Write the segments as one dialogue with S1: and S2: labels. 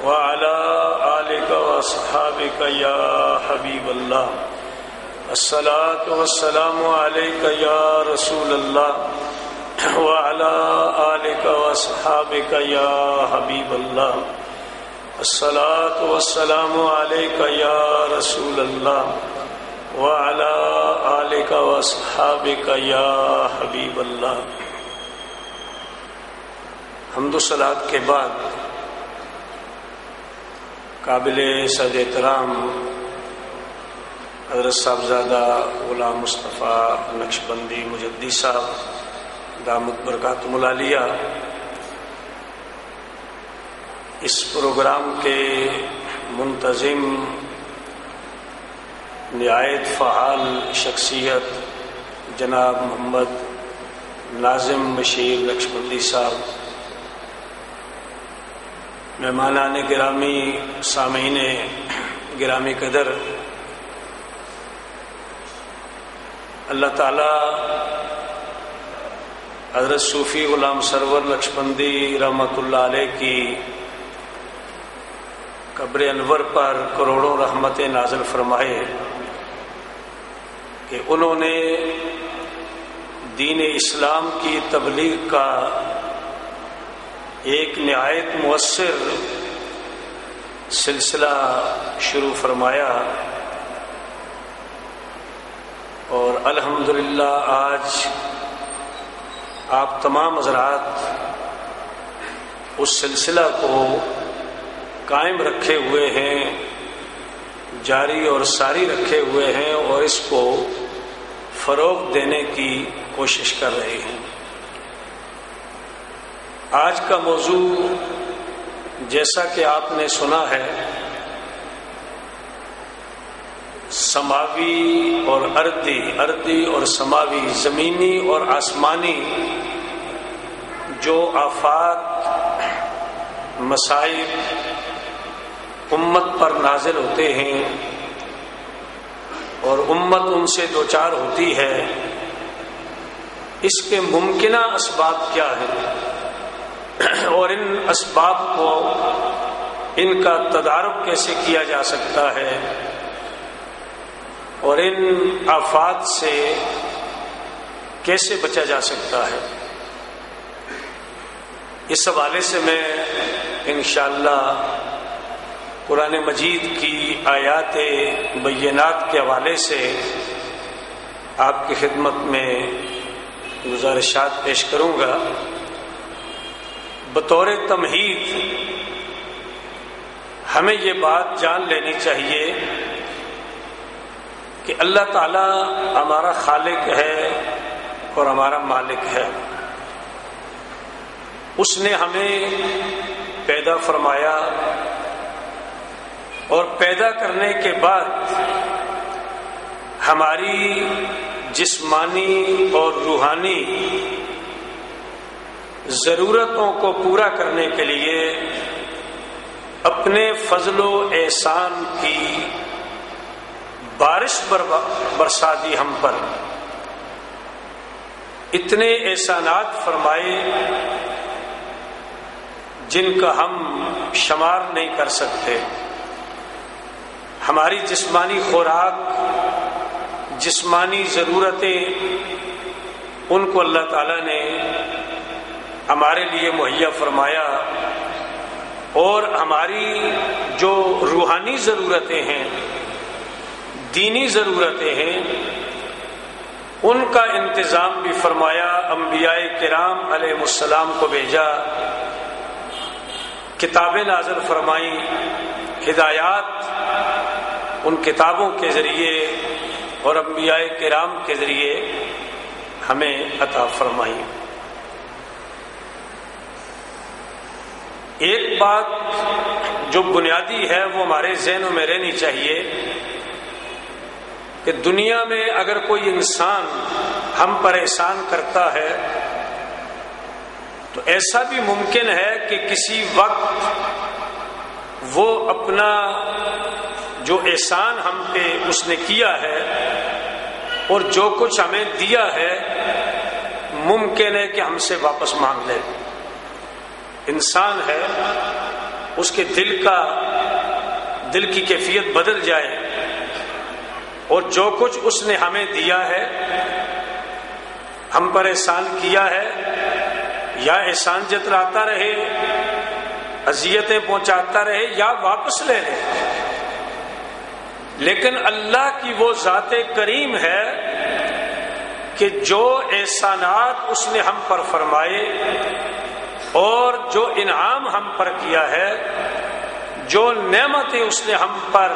S1: وعلى آلك وأصحابك يا حبيب الله الصلاة والسلام عليك يا رسول الله وعلى آلك وأصحابك يا حبيب الله الصلاة والسلام عليك يا رسول الله وعلى آلك وأصحابك يا حبيب الله. حمد و صلات کے بعد قابل صد احترام حضرت صاحبزادہ غلام مصطفیٰ نقشبندی مجدی صاحب دامت برکاتہم العالیہ اس پروگرام کے منتظم نہایت فعال شخصیت جناب محمد ناظم بشیر نقشبندی صاحب، مہمانان گرامی، سامعین گرامی قدر، اللہ تعالی حضرت صوفی غلام سرور نقشبندی رحمۃ اللہ علیہ کی قبر انور پر کروڑوں رحمتیں نازل فرمائے کہ انہوں نے دین اسلام کی تبلیغ کا ایک نہایت مؤثر سلسلہ شروع فرمایا، اور الحمدللہ آج آپ تمام حضرات اس سلسلہ کو قائم رکھے ہوئے ہیں، جاری اور ساری رکھے ہوئے ہیں، اور اس کو فروغ دینے کی کوشش کر رہے ہیں. آج کا موضوع جیسا کہ آپ نے سنا ہے، سماوی اور ارضی اور سماوی، زمینی اور آسمانی جو آفات، مصائب امت پر نازل ہوتے ہیں اور امت ان سے دوچار ہوتی ہے، اس کے ممکنہ اسباب کیا ہیں اور ان اسباب کو، ان کا تدارک کیسے کیا جا سکتا ہے اور ان آفات سے کیسے بچا جا سکتا ہے. اس حوالے سے میں انشاءاللہ قرآن مجید کی آیات بینات کے حوالے سے آپ کی خدمت میں گزارشات پیش کروں گا. بطور تمہید ہمیں یہ بات جان لینی چاہیے کہ اللہ تعالی ہمارا خالق ہے اور ہمارا مالک ہے. اس نے ہمیں پیدا فرمایا اور پیدا کرنے کے بعد ہماری جسمانی اور روحانی ضرورتوں کو پورا کرنے کے لیے اپنے فضل و احسان کی بارش برسا دی ہم پر. اتنے احسانات فرمائے جن کا ہم شمار نہیں کر سکتے. ہماری جسمانی خوراک، جسمانی ضرورتیں، ان کو اللہ تعالیٰ نے ہمارے لیے مہیا فرمایا، اور ہماری جو روحانی ضرورتیں ہیں، دینی ضرورتیں ہیں، ان کا انتظام بھی فرمایا. انبیاء کرام علیہ السلام کو بھیجا، کتابیں نازل فرمائیں، ہدایات ان کتابوں کے ذریعے اور انبیاء کرام کے ذریعے ہمیں عطا فرمائیں. ایک بات جو بنیادی ہے وہ ہمارے ذہنوں میں رہنی چاہیے کہ دنیا میں اگر کوئی انسان ہم پر احسان کرتا ہے تو ایسا بھی ممکن ہے کہ کسی وقت وہ اپنا جو احسان ہم پہ اس نے کیا ہے اور جو کچھ ہمیں دیا ہے ممکن ہے کہ ہم سے واپس مانگ لے. انسان ہے اس کے دل کی کیفیت بدل جائے اور جو کچھ اس نے ہمیں دیا ہے، ہم پر احسان کیا ہے، یا احسان جتلاتا رہے، اذیتیں پہنچاتا رہے یا واپس لے لے، لیکن اللہ کی وہ ذات کریم ہے کہ جو احسانات اس نے ہم پر فرمائے اور جو انعام ہم پر کیا ہے، جو نعمتیں اس نے ہم پر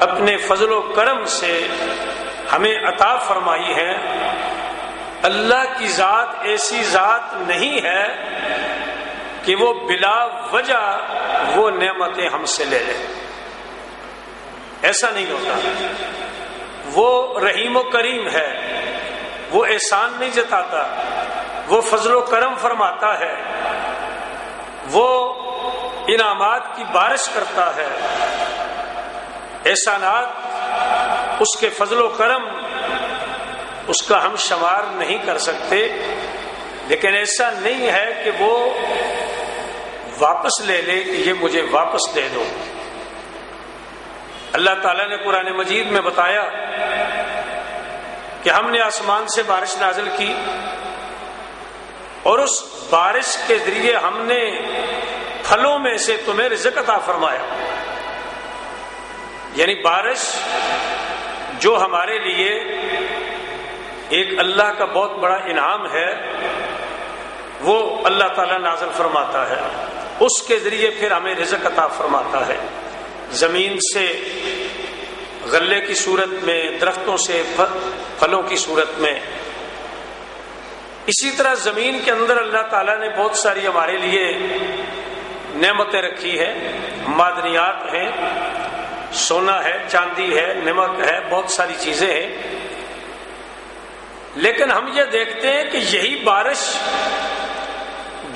S1: اپنے فضل و کرم سے ہمیں عطا فرمائی ہیں، اللہ کی ذات ایسی ذات نہیں ہے کہ وہ بلا وجہ وہ نعمتیں ہم سے لے لے، ایسا نہیں ہوتا۔ وہ رحیم و کریم ہے، وہ احسان نہیں جتاتا، وہ فضل و کرم فرماتا ہے، وہ انعامات کی بارش کرتا ہے، احسانات اس کے فضل و کرم اس کا ہم شمار نہیں کر سکتے، لیکن ایسا نہیں ہے کہ وہ واپس لے لے کہ یہ مجھے واپس دے دو۔ اللہ تعالیٰ نے قرآن مجید میں بتایا کہ ہم نے آسمان سے بارش نازل کی اور اس بارش کے ذریعے ہم نے پھلوں میں سے تمہیں رزق عطا فرمایا، یعنی بارش جو ہمارے لیے ایک اللہ کا بہت بڑا انعام ہے، وہ اللہ تعالیٰ نازل فرماتا ہے، اس کے ذریعے پھر ہمیں رزق عطا فرماتا ہے، زمین سے غلے کی صورت میں، درختوں سے پھلوں کی صورت میں۔ اسی طرح زمین کے اندر اللہ تعالیٰ نے بہت ساری ہمارے لیے نعمتیں رکھی ہیں، معدنیات ہیں، سونا ہے، چاندی ہے، نمک ہے، بہت ساری چیزیں ہیں، لیکن ہم یہ دیکھتے ہیں کہ یہی بارش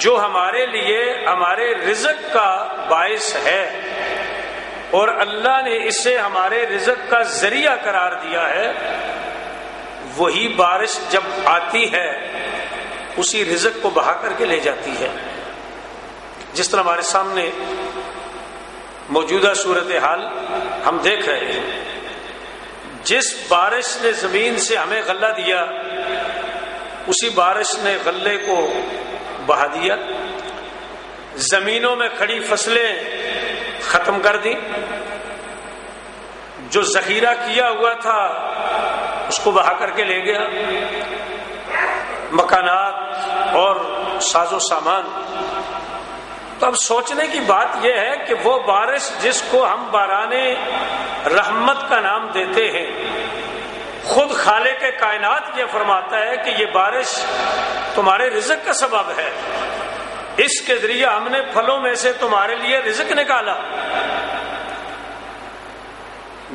S1: جو ہمارے لیے ہمارے رزق کا باعث ہے اور اللہ نے اسے ہمارے رزق کا ذریعہ قرار دیا ہے، وہی بارش جب آتی ہے اسی رزق کو بہا کر کے لے جاتی ہے۔ جس طرح ہمارے سامنے موجودہ صورتحال ہم دیکھ رہے ہیں، جس بارش نے زمین سے ہمیں غلہ دیا اسی بارش نے غلے کو بہا دیا، زمینوں میں کھڑی فصلیں ختم کر دی، جو ذخیرہ کیا ہوا تھا اس کو بہا کر کے لے گیا، مکانات اور ساز و سامان۔ تو اب سوچنے کی بات یہ ہے کہ وہ بارش جس کو ہم باران رحمت کا نام دیتے ہیں، خود خالق کائنات یہ فرماتا ہے کہ یہ بارش تمہارے رزق کا سبب ہے، اس کے ذریعے ہم نے پھلوں میں سے تمہارے لیے رزق نکالا۔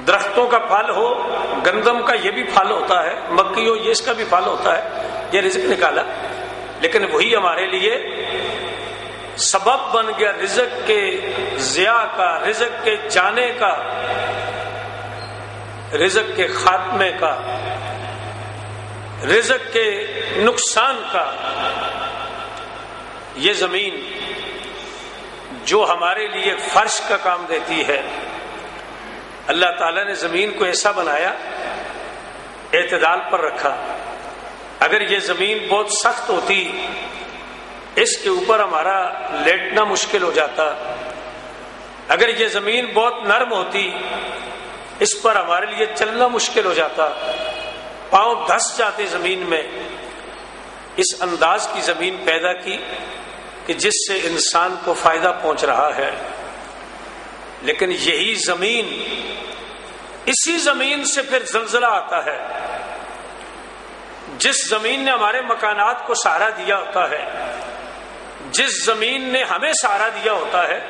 S1: درختوں کا پھل ہو، گندم کا یہ بھی پھل ہوتا ہے، مکئی ہو یہ اس کا بھی پھل ہوتا ہے، یہ رزق نکالا، لیکن وہی ہمارے لیے سبب بن گیا رزق کے ضیاع کا، رزق کے جانے کا، رزق کے خاتمے کا، رزق کے نقصان کا۔ یہ زمین جو ہمارے لیے فرش کا کام دیتی ہے، اللہ تعالیٰ نے زمین کو ایسا بنایا، اعتدال پر رکھا۔ اگر یہ زمین بہت سخت ہوتی، اس کے اوپر ہمارا لیٹنا مشکل ہو جاتا، اگر یہ زمین بہت نرم ہوتی اس پر ہمارے لیے چلنا مشکل ہو جاتا، پاؤں دھس جاتے زمین میں۔ اس انداز کی زمین پیدا کی کہ جس سے انسان کو فائدہ پہنچ رہا ہے، لیکن یہی زمین، اسی زمین سے پھر زلزلہ آتا ہے۔ جس زمین نے ہمارے مکانات کو سہارا دیا ہوتا ہے، جس زمین نے ہمیں سہارا دیا ہوتا ہے،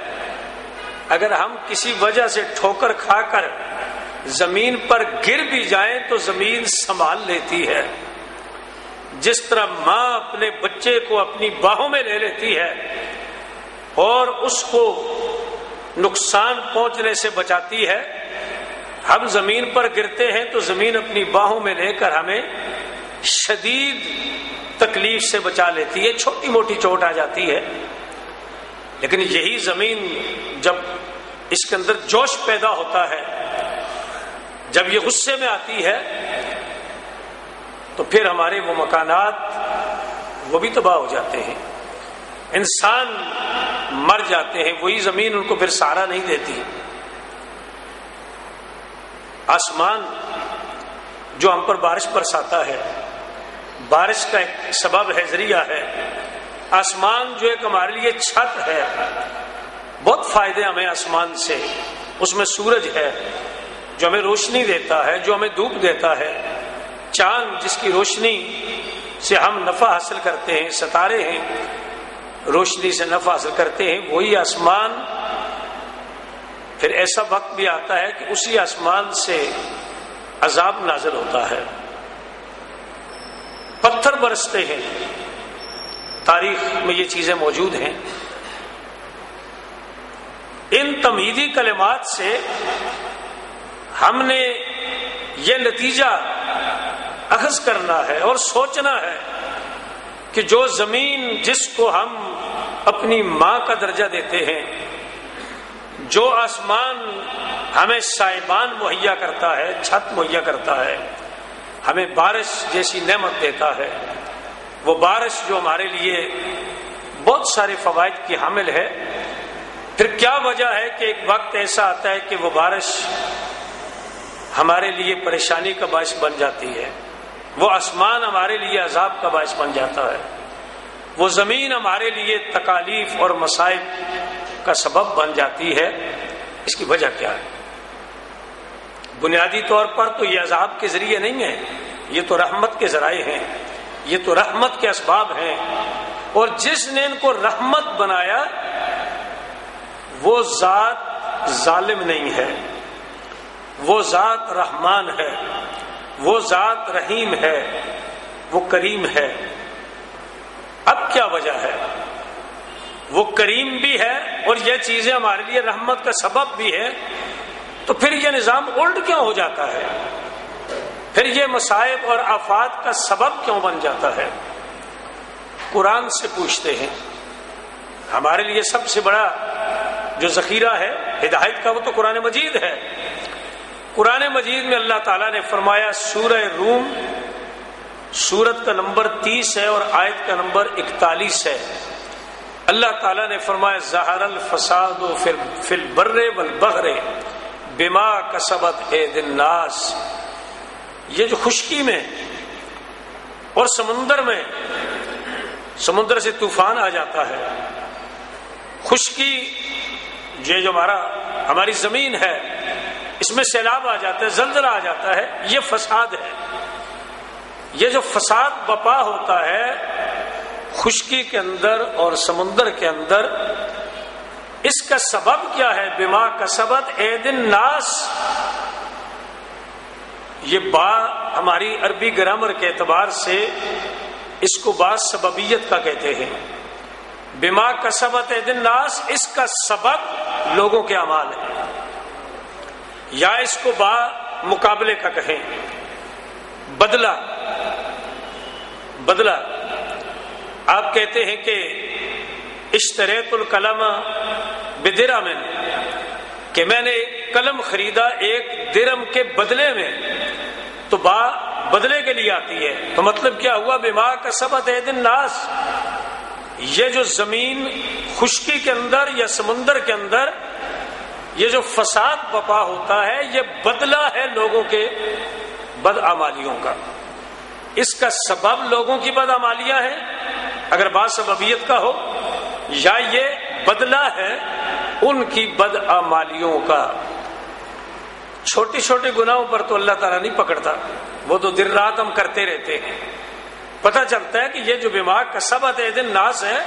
S1: اگر ہم کسی وجہ سے ٹھوکر کھا کر زمین پر گر بھی جائیں تو زمین سنبھال لیتی ہے۔ جس طرح ماں اپنے بچے کو اپنی باہوں میں لے لیتی ہے اور اس کو نقصان پہنچنے سے بچاتی ہے، ہم زمین پر گرتے ہیں تو زمین اپنی باہوں میں لے کر ہمیں شدید تکلیف سے بچا لیتی ہے۔ چھوٹی موٹی چوٹ آ جاتی ہے لیکن یہی زمین جب اس کے اندر جوش پیدا ہوتا ہے، جب یہ غصے میں آتی ہے، تو پھر ہمارے وہ مکانات وہ بھی تباہ ہو جاتے ہیں، انسان مر جاتے ہیں، وہی زمین ان کو پھر سہارا نہیں دیتی۔ آسمان جو ہم پر بارش برساتا ہے، بارش کا ایک سبب ہے، ذریعہ ہے۔ آسمان جو ایک ہمارے لیے چھت ہے، بہت فائدے ہمیں آسمان سے، اس میں سورج ہے جو ہمیں روشنی دیتا ہے، جو ہمیں دھوپ دیتا ہے، چاند جس کی روشنی سے ہم نفع حاصل کرتے ہیں، ستارے ہیں روشنی سے نفع حاصل کرتے ہیں، وہی آسمان پھر ایسا وقت بھی آتا ہے کہ اسی آسمان سے عذاب نازل ہوتا ہے، پتھر برستے ہیں، تاریخ میں یہ چیزیں موجود ہیں۔ ان تمہیدی کلمات سے ہم نے یہ نتیجہ اخذ کرنا ہے اور سوچنا ہے کہ جو زمین جس کو ہم اپنی ماں کا درجہ دیتے ہیں، جو آسمان ہمیں سائبان مہیا کرتا ہے، چھت مہیا کرتا ہے، ہمیں بارش جیسی نعمت دیتا ہے، وہ بارش جو ہمارے لیے بہت سارے فوائد کی حامل ہے، پھر کیا وجہ ہے کہ ایک وقت ایسا آتا ہے کہ وہ بارش ہمارے لیے پریشانی کا باعث بن جاتی ہے، وہ آسمان ہمارے لیے عذاب کا باعث بن جاتا ہے، وہ زمین ہمارے لیے تکالیف اور مصائب کا سبب بن جاتی ہے۔ اس کی وجہ کیا ہے؟ بنیادی طور پر تو یہ عذاب کے ذریعے نہیں ہے، یہ تو رحمت کے ذرائع ہیں، یہ تو رحمت کے اسباب ہیں، اور جس نے ان کو رحمت بنایا وہ ذات ظالم نہیں ہے، وہ ذات رحمان ہے، وہ ذات رحیم ہے، وہ کریم ہے۔ اب کیا وجہ ہے؟ وہ کریم بھی ہے اور یہ چیزیں ہمارے لیے رحمت کا سبب بھی ہے، تو پھر یہ نظام الٹ کیوں ہو جاتا ہے؟ پھر یہ مصائب اور آفات کا سبب کیوں بن جاتا ہے؟ قرآن سے پوچھتے ہیں۔ ہمارے لیے سب سے بڑا جو ذخیرہ ہے ہدایت کا وہ تو قرآن مجید ہے۔ قرآن مجید میں اللہ تعالیٰ نے فرمایا، سورہ روم سورت کا نمبر 30 ہے اور آیت کا نمبر 41 ہے۔ اللہ تعالیٰ نے فرمایا، ظہر الفساد فی البر والبحر بما کسبت ایدی الناس۔ یہ جو خشکی میں اور سمندر میں، سمندر سے طوفان آ جاتا ہے، خشکی یہ جو ہماری زمین ہے اس میں سیلاب آ جاتا ہے، زلزلہ آ جاتا ہے، یہ فساد ہے۔ یہ جو فساد بپا ہوتا ہے خشکی کے اندر اور سمندر کے اندر، اس کا سبب کیا ہے؟ بما کسبت ایدی الناس۔ یہ با ہماری عربی گرامر کے اعتبار سے اس کو با سببیت کا کہتے ہیں۔ بما کسبت ایدی الناس، اس کا سبب لوگوں کے اعمال ہے، یا اس کو با مقابلے کا کہیں، بدلہ۔ بدلہ آپ کہتے ہیں کہ اشتریت القلم بدرہم، کہ میں نے قلم خریدا ایک درہم کے بدلے میں، تو با بدلے کے لیے آتی ہے، تو مطلب کیا ہوا؟ بما کسبت ایدی الناس۔ یہ جو زمین خشکی کے اندر یا سمندر کے اندر یہ جو فساد بپا ہوتا ہے، یہ بدلہ ہے لوگوں کے بدعمالیوں کا۔ اس کا سبب لوگوں کی بدعمالیاں ہیں اگر بات سببیت کا ہو، یا یہ بدلہ ہے ان کی بدعمالیوں کا۔ چھوٹے چھوٹے گناہوں پر تو اللہ تعالیٰ نہیں پکڑتا، وہ تو دن رات ہم کرتے رہتے ہیں۔ پتہ چلتا ہے کہ یہ جو بما کسبت ایدی الناس ہے،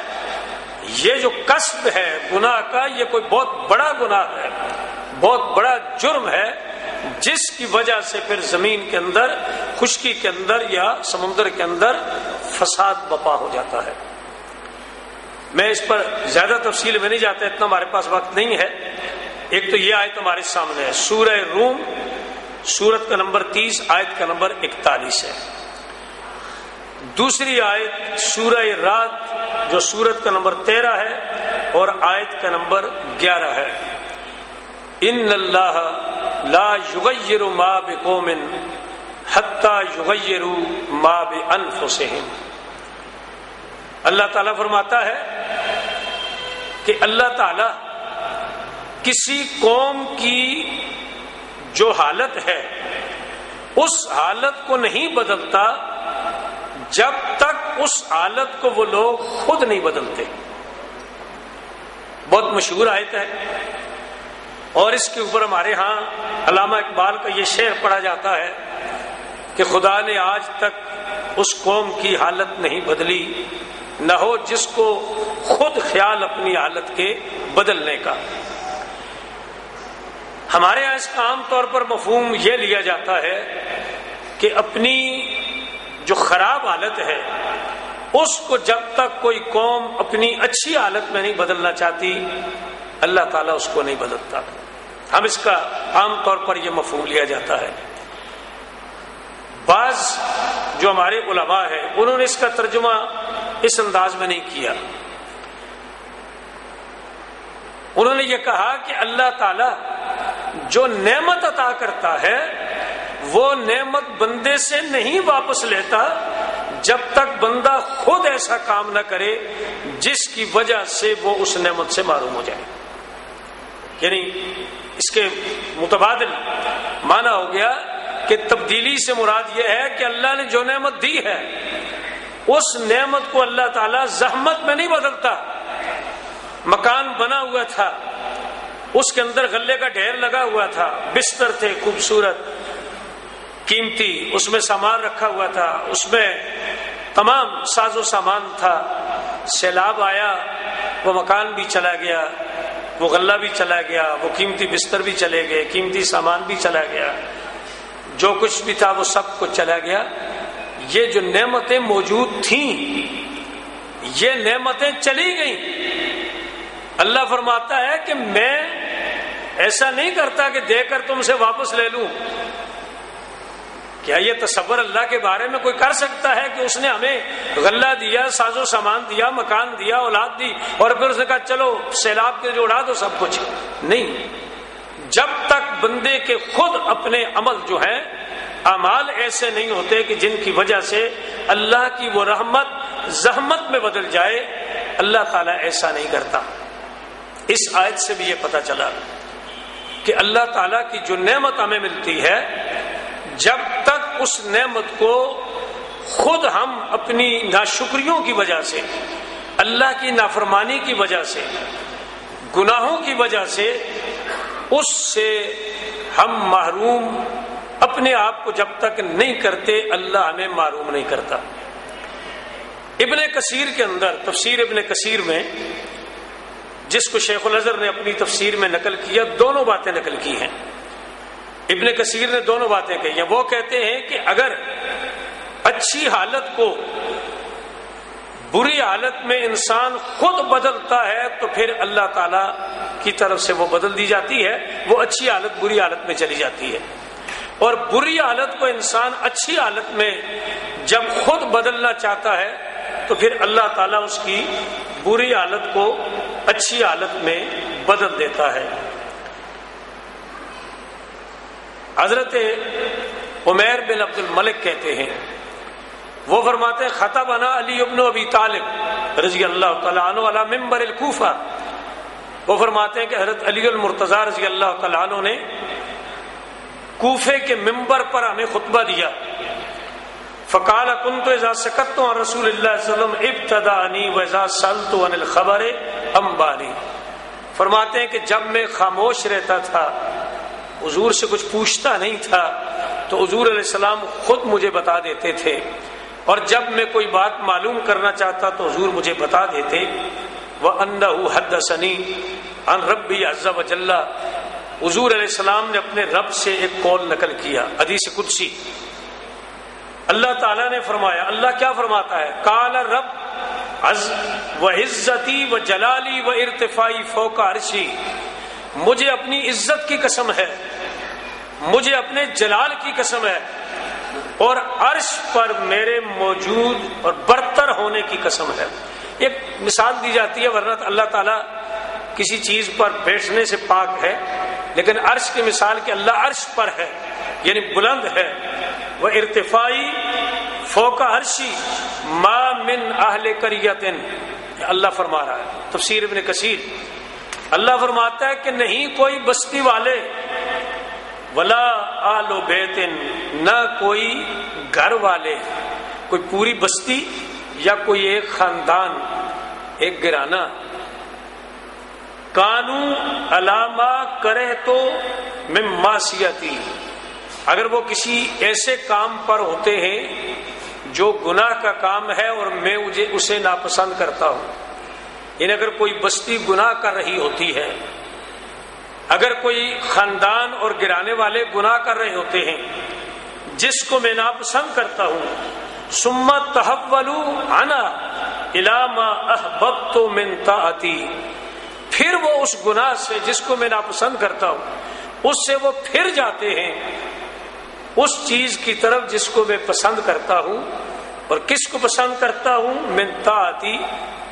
S1: یہ جو کسب ہے گناہ کا، یہ کوئی بہت بڑا گناہ ہے، بہت بڑا جرم ہے، جس کی وجہ سے پھر زمین کے اندر، خشکی کے اندر یا سمندر کے اندر فساد بپا ہو جاتا ہے۔ میں اس پر زیادہ تفصیل میں نہیں جاتا، اتنا ہمارے پاس وقت نہیں ہے۔ ایک تو یہ آیت ہمارے سامنے ہے، سورہ روم سورت کا نمبر 30 آیت کا نمبر 41 ہے۔ دوسری آیت سورہ رات جو سورت کا نمبر 13 ہے، اور آیت کا نمبر 11 ہے۔ ان اللہ لا یغیر ما بقوم حتی یغیروا ما بانفسہم۔ اللہ تعالیٰ فرماتا ہے کہ اللہ تعالیٰ کسی قوم کی جو حالت ہے اس حالت کو نہیں بدلتا جب تک اس حالت کو وہ لوگ خود نہیں بدلتے۔ بہت مشہور آیت ہے، اور اس کے اوپر ہمارے ہاں علامہ اقبال کا یہ شعر پڑھا جاتا ہے کہ خدا نے آج تک اس قوم کی حالت نہیں بدلی، نہ ہو جس کو خود خیال اپنی حالت کے بدلنے کا۔ ہمارے یہاں اس کا عام طور پر مفہوم یہ لیا جاتا ہے کہ اپنی جو خراب حالت ہے اس کو جب تک کوئی قوم اپنی اچھی حالت میں نہیں بدلنا چاہتی، اللہ تعالیٰ اس کو نہیں بدلتا۔ ہم اس کا عام طور پر یہ مفہوم لیا جاتا ہے۔ بعض جو ہمارے علماء ہیں انہوں نے اس کا ترجمہ اس انداز میں نہیں کیا۔ انہوں نے یہ کہا کہ اللہ تعالیٰ جو نعمت عطا کرتا ہے وہ نعمت بندے سے نہیں واپس لیتا جب تک بندہ خود ایسا کام نہ کرے جس کی وجہ سے وہ اس نعمت سے محروم ہو جائے۔ یعنی اس کے متبادل معنی ہو گیا کہ تبدیلی سے مراد یہ ہے کہ اللہ نے جو نعمت دی ہے اس نعمت کو اللہ تعالیٰ زحمت میں نہیں بدلتا۔ مکان بنا ہوا تھا، اس کے اندر غلے کا ڈھیر لگا ہوا تھا، بستر تھے خوبصورت قیمتی، اس میں سامان رکھا ہوا تھا، اس میں تمام ساز و سامان تھا۔ سیلاب آیا، وہ مکان بھی چلا گیا، وہ غلہ بھی چلا گیا، وہ قیمتی بستر بھی چلے گئے، قیمتی سامان بھی چلا گیا، جو کچھ بھی تھا وہ سب کچھ چلا گیا۔ یہ جو نعمتیں موجود تھیں یہ نعمتیں چلی گئیں۔ اللہ فرماتا ہے کہ میں ایسا نہیں کرتا کہ دے کر تم سے واپس لے لوں۔ کیا یہ تصور اللہ کے بارے میں کوئی کر سکتا ہے کہ اس نے ہمیں غلہ دیا، ساز و سامان دیا، مکان دیا، اولاد دی، اور پھر اس نے کہا چلو سیلاب کے جو اڑا دو سب کچھ؟ نہیں، جب تک بندے کے خود اپنے عمل جو ہیں اعمال ایسے نہیں ہوتے کہ جن کی وجہ سے اللہ کی وہ رحمت زحمت میں بدل جائے، اللہ تعالیٰ ایسا نہیں کرتا۔ اس آیت سے بھی یہ پتہ چلا کہ اللہ تعالیٰ کی جو نعمت ہمیں ملتی ہے جب تک اس نعمت کو خود ہم اپنی ناشکریوں کی وجہ سے، اللہ کی نافرمانی کی وجہ سے، گناہوں کی وجہ سے اس سے ہم محروم اپنے آپ کو جب تک نہیں کرتے اللہ ہمیں محروم نہیں کرتا۔ ابن کثیر کے اندر تفسیر ابن کثیر میں، جس کو شیخ الازہر نے اپنی تفسیر میں نقل کیا، دونوں باتیں نقل کی ہیں۔ ابن کثیر نے دونوں باتیں کہی ہیں۔ وہ کہتے ہیں کہ اگر اچھی حالت کو بری حالت میں انسان خود بدلتا ہے تو پھر اللہ تعالی کی طرف سے وہ بدل دی جاتی ہے، وہ اچھی حالت بری حالت میں چلی جاتی ہے۔ اور بری حالت کو انسان اچھی حالت میں جب خود بدلنا چاہتا ہے تو پھر اللہ تعالیٰ اس کی بری حالت کو اچھی حالت میں بدل دیتا ہے۔ حضرت عمیر بن عبد الملک کہتے ہیں، وہ فرماتے ہیں خطبنا علی ابن ابی طالب رضی اللہ تعالیٰ عنہ علی منبر الکوفہ۔ وہ فرماتے ہیں کہ حضرت علی المرتضیٰ رضی اللہ تعالیٰ عنہ نے کوفے کے منبر پر ہمیں خطبہ دیا۔ فقال كنت اذا سكت عن رسول الله صلی اللہ علیہ وسلم ابتدأني واذا سألت عن الخبر انبأني۔ فرماتے ہیں کہ جب میں خاموش رہتا تھا، حضور سے کچھ پوچھتا نہیں تھا، تو حضور علیہ السلام خود مجھے بتا دیتے تھے، اور جب میں کوئی بات معلوم کرنا چاہتا تو حضور مجھے بتا دیتے۔ وَأَنَّهُ حَدَّثَنِي عن ربی عز وجل۔ حضور علیہ السلام نے اپنے رب سے ایک قول نقل کیا، حدیث قدسی۔ اللہ تعالیٰ نے فرمایا، اللہ کیا فرماتا ہے؟ قال رب وعزتی وجلالی وارتفاعی فوق عرشی۔ مجھے اپنی عزت کی قسم ہے، مجھے اپنے جلال کی قسم ہے، اور عرش پر میرے موجود اور برتر ہونے کی قسم ہے۔ ایک مثال دی جاتی ہے، ورنہ اللہ تعالیٰ کسی چیز پر بیٹھنے سے پاک ہے، لیکن عرش کی مثال کہ اللہ عرش پر ہے یعنی بلند ہے. وہ ارتفاعی فوق عرشی ما من اہل قریۃ، اللہ فرما رہا ہے. تفسیر ابن کثیر، اللہ فرماتا ہے کہ نہیں کوئی بستی والے، ولا آل بیت، نہ کوئی گھر والے، کوئی پوری بستی یا کوئی ایک خاندان، ایک گھرانہ، کانو علامہ کرے تو من معصیتی، اگر وہ کسی ایسے کام پر ہوتے ہیں جو گناہ کا کام ہے اور میں اسے ناپسند کرتا ہوں. یعنی اگر کوئی بستی گناہ کر رہی ہوتی ہے، اگر کوئی خاندان اور گرانے والے گناہ کر رہے ہوتے ہیں جس کو میں ناپسند کرتا ہوں، ثم تحولوا عنا الی ما احببت من طاعتی، پھر وہ اس گناہ سے جس کو میں ناپسند کرتا ہوں اس سے وہ پھر جاتے ہیں اس چیز کی طرف جس کو میں پسند کرتا ہوں. اور کس کو پسند کرتا ہوں؟ من طاعتی،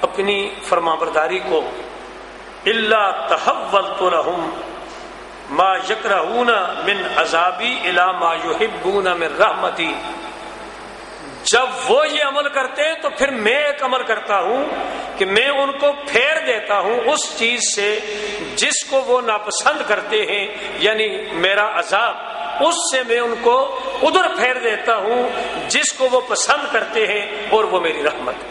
S1: اپنی فرمانبرداری کو. الا تحولت لهم ما یکرہون من عذابی الی ما یحبون من رحمتی، جب وہ یہ عمل کرتے ہیں تو پھر میں ایک عمل کرتا ہوں کہ میں ان کو پھیر دیتا ہوں اس چیز سے جس کو وہ ناپسند کرتے ہیں، یعنی میرا عذاب، اس سے میں ان کو ادھر پھیر دیتا ہوں جس کو وہ پسند کرتے ہیں، اور وہ میری رحمت.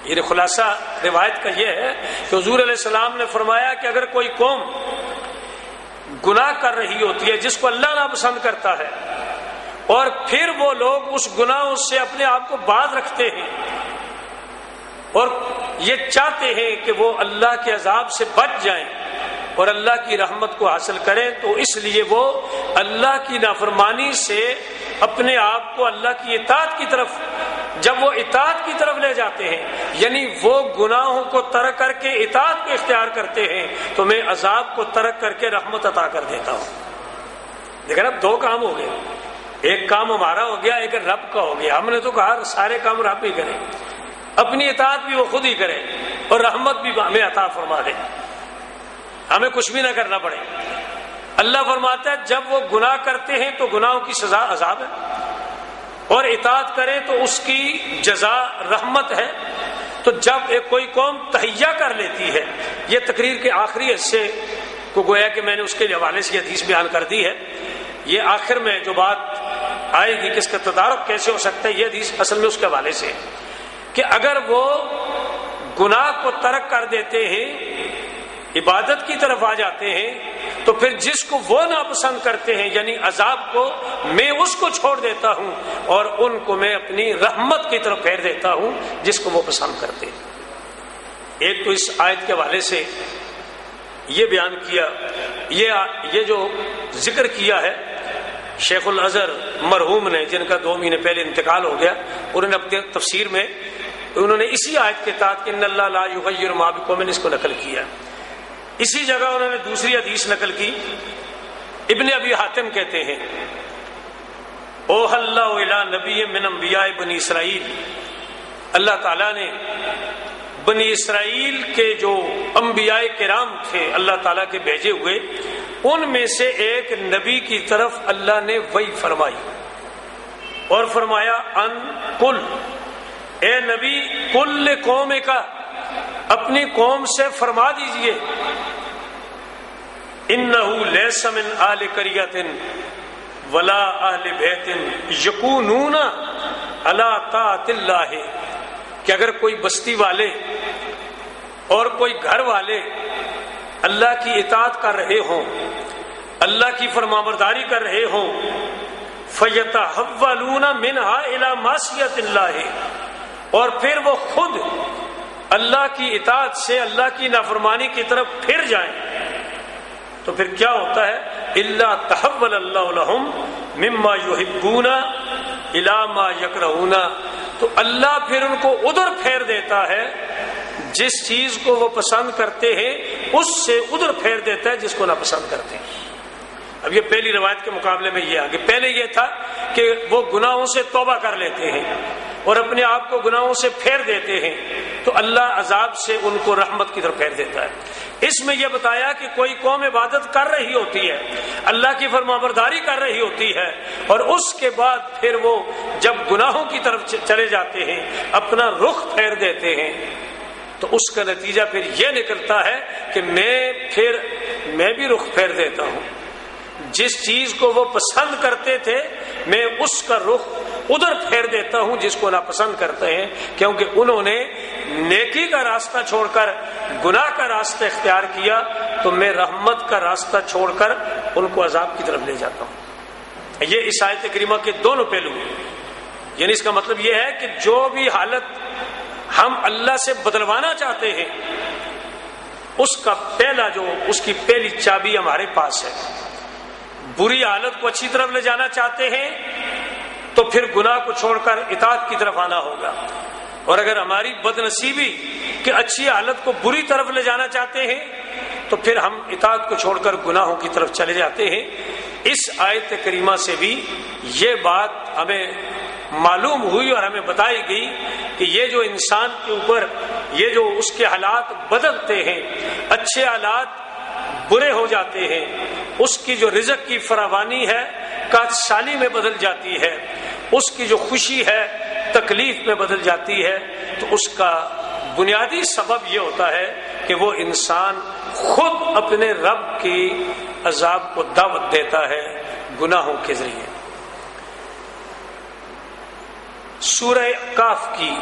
S1: یہ خلاصہ روایت کا یہ ہے کہ حضور علیہ السلام نے فرمایا کہ اگر کوئی قوم گناہ کر رہی ہوتی ہے جس کو اللہ ناپسند کرتا ہے، اور پھر وہ لوگ اس گناہوں سے اپنے آپ کو باز رکھتے ہیں اور یہ چاہتے ہیں کہ وہ اللہ کے عذاب سے بچ جائیں اور اللہ کی رحمت کو حاصل کریں، تو اس لیے وہ اللہ کی نافرمانی سے اپنے آپ کو اللہ کی اطاعت کی طرف، جب وہ اطاعت کی طرف لے جاتے ہیں، یعنی وہ گناہوں کو ترک کر کے اطاعت کو اختیار کرتے ہیں، تو میں عذاب کو ترک کر کے رحمت عطا کر دیتا ہوں. لیکن اب دو کام ہو گئے، ایک کام ہمارا ہو گیا، ایک رب کا ہو گیا. ہم نے تو کہا سارے کام رب ہی کرے، اپنی اطاعت بھی وہ خود ہی کرے اور رحمت بھی ہمیں عطا فرما دے، ہمیں کچھ بھی نہ کرنا پڑے. اللہ فرماتا ہے جب وہ گناہ کرتے ہیں تو گناہوں کی سزا عذاب ہے، اور اطاعت کریں تو اس کی جزا رحمت ہے. تو جب ایک کوئی قوم تہیہ کر لیتی ہے، یہ تقریر کے آخری حصے کو گویا کہ میں نے اس کے حوالے سے حدیث بیان کر دی ہے. یہ آخر میں جو بات آئے گی کہ اس کا تدارک کیسے ہو سکتا ہے، یہ حدیث اصل میں اس کے حوالے سے کہ اگر وہ گناہ کو ترک کر دیتے ہیں، عبادت کی طرف آ جاتے ہیں، تو پھر جس کو وہ ناپسند کرتے ہیں یعنی عذاب کو، میں اس کو چھوڑ دیتا ہوں اور ان کو میں اپنی رحمت کی طرف پھیر دیتا ہوں جس کو وہ پسند کرتے ہیں. ایک تو اس آیت کے حوالے سے یہ بیان کیا، یہ جو ذکر کیا ہے شیخ الازہر مرحوم نے، جن کا 2 مہینے پہلے انتقال ہو گیا، انہوں نے اپنے تفسیر میں انہوں نے اسی آیت کے تحت کہ ان اللہ لا یغیر ما بقوم اس کو نقل کیا. اسی جگہ انہوں نے دوسری حدیث نقل کی. ابن ابی حاتم کہتے ہیں اوحی اللہ الی نبی من انبیاء بنی اسرائیل، اللہ تعالیٰ نے بنی اسرائیل کے جو انبیاء کرام تھے اللہ تعالیٰ کے بھیجے ہوئے، ان میں سے ایک نبی کی طرف اللہ نے وحی فرمائی اور فرمایا ان کل، اے نبی، کل قوم کا، اپنی قوم سے فرما دیجئے، انہ لیس من اہل قریۃ ولا اہل بیت یکونون علی طاعت اللہ، کہ اگر کوئی بستی والے اور کوئی گھر والے اللہ کی اطاعت کر رہے ہوں، اللہ کی فرمانبرداری کر رہے ہوں، فیتحولون منہا الی معصیت اللہ، اور پھر وہ خود اللہ کی اطاعت سے اللہ کی نافرمانی کی طرف پھر جائیں، تو پھر کیا ہوتا ہے؟ الا تحول اللہ لہم مما یحبون الی ما یکرہون، تو اللہ پھر ان کو ادھر پھیر دیتا ہے جس چیز کو وہ پسند کرتے ہیں، اس سے ادھر پھیر دیتا ہے جس کو ناپسند کرتے ہیں. اب یہ پہلی روایت کے مقابلے میں یہ آگے، پہلے یہ تھا کہ وہ گناہوں سے توبہ کر لیتے ہیں اور اپنے آپ کو گناہوں سے پھیر دیتے ہیں، تو اللہ عذاب سے ان کو رحمت کی طرف پھیر دیتا ہے. اس میں یہ بتایا کہ کوئی قوم عبادت کر رہی ہوتی ہے، اللہ کی فرمانبرداری کر رہی ہوتی ہے، اور اس کے بعد پھر وہ جب گناہوں کی طرف چلے جاتے ہیں، اپنا رخ پھیر دیتے ہیں، تو اس کا نتیجہ پھر یہ نکلتا ہے کہ میں بھی رخ پھیر دیتا ہوں۔ جس چیز کو وہ پسند کرتے تھے میں اس کا رخ ادھر پھیر دیتا ہوں جس کو ناپسند کرتے ہیں، کیونکہ انہوں نے نیکی کا راستہ چھوڑ کر گناہ کا راستہ اختیار کیا، تو میں رحمت کا راستہ چھوڑ کر ان کو عذاب کی طرف لے جاتا ہوں۔ یہ اس آیت کریمہ کے دونوں پہلو ہیں، یعنی اس کا مطلب یہ ہے کہ جو بھی حالت ہم اللہ سے بدلوانا چاہتے ہیں اس کی پہلی چابی ہمارے پاس ہے۔ بری حالت کو اچھی طرف لے جانا چاہتے ہیں تو پھر گناہ کو چھوڑ کر اطاعت کی طرف آنا ہوگا، اور اگر ہماری بد نصیبی کہ اچھی حالت کو بری طرف لے جانا چاہتے ہیں تو پھر ہم اطاعت کو چھوڑ کر گناہوں کی طرف چلے جاتے ہیں۔ اس آیت کریمہ سے بھی یہ بات ہمیں معلوم ہوئی اور ہمیں بتائی گئی کہ یہ جو انسان کے اوپر یہ جو اس کے حالات بدلتے ہیں، اچھے حالات برے ہو جاتے ہیں، اس کی جو رزق کی فراوانی ہے قحط سالی میں بدل جاتی ہے، اس کی جو خوشی ہے تکلیف میں بدل جاتی ہے، تو اس کا بنیادی سبب یہ ہوتا ہے کہ وہ انسان خود اپنے رب کی عذاب کو دعوت دیتا ہے گناہوں کے ذریعے۔ سورہ کاف کی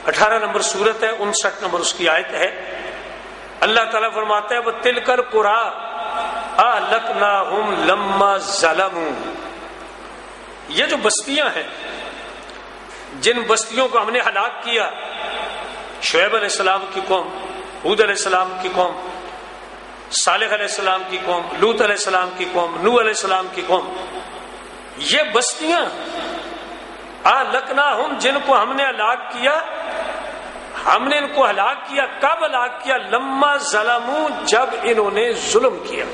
S1: 18 نمبر سورت ہے، 59 نمبر اس کی آیت ہے۔ اللہ تعالیٰ فرماتا ہے وَتِلْكَ الْقُرَىٰ أَهْلَكْنَاهُمْ لَمَّا ظَلَمُوا، یہ جو بستیاں ہیں جن بستیوں کو ہم نے ہلاک کیا، شعیب علیہ السلام کی قوم، ہود علیہ السلام کی قوم، صالح علیہ السلام کی قوم، لوط علیہ السلام کی قوم، نوح علیہ السلام کی قوم، یہ بستیاں أَهْلَكْنَاهُمْ جن کو ہم نے ہلاک کیا، ہم نے ان کو ہلاک کیا۔ کب ہلاک کیا؟ لما ظلموا، جب انہوں نے ظلم کیا۔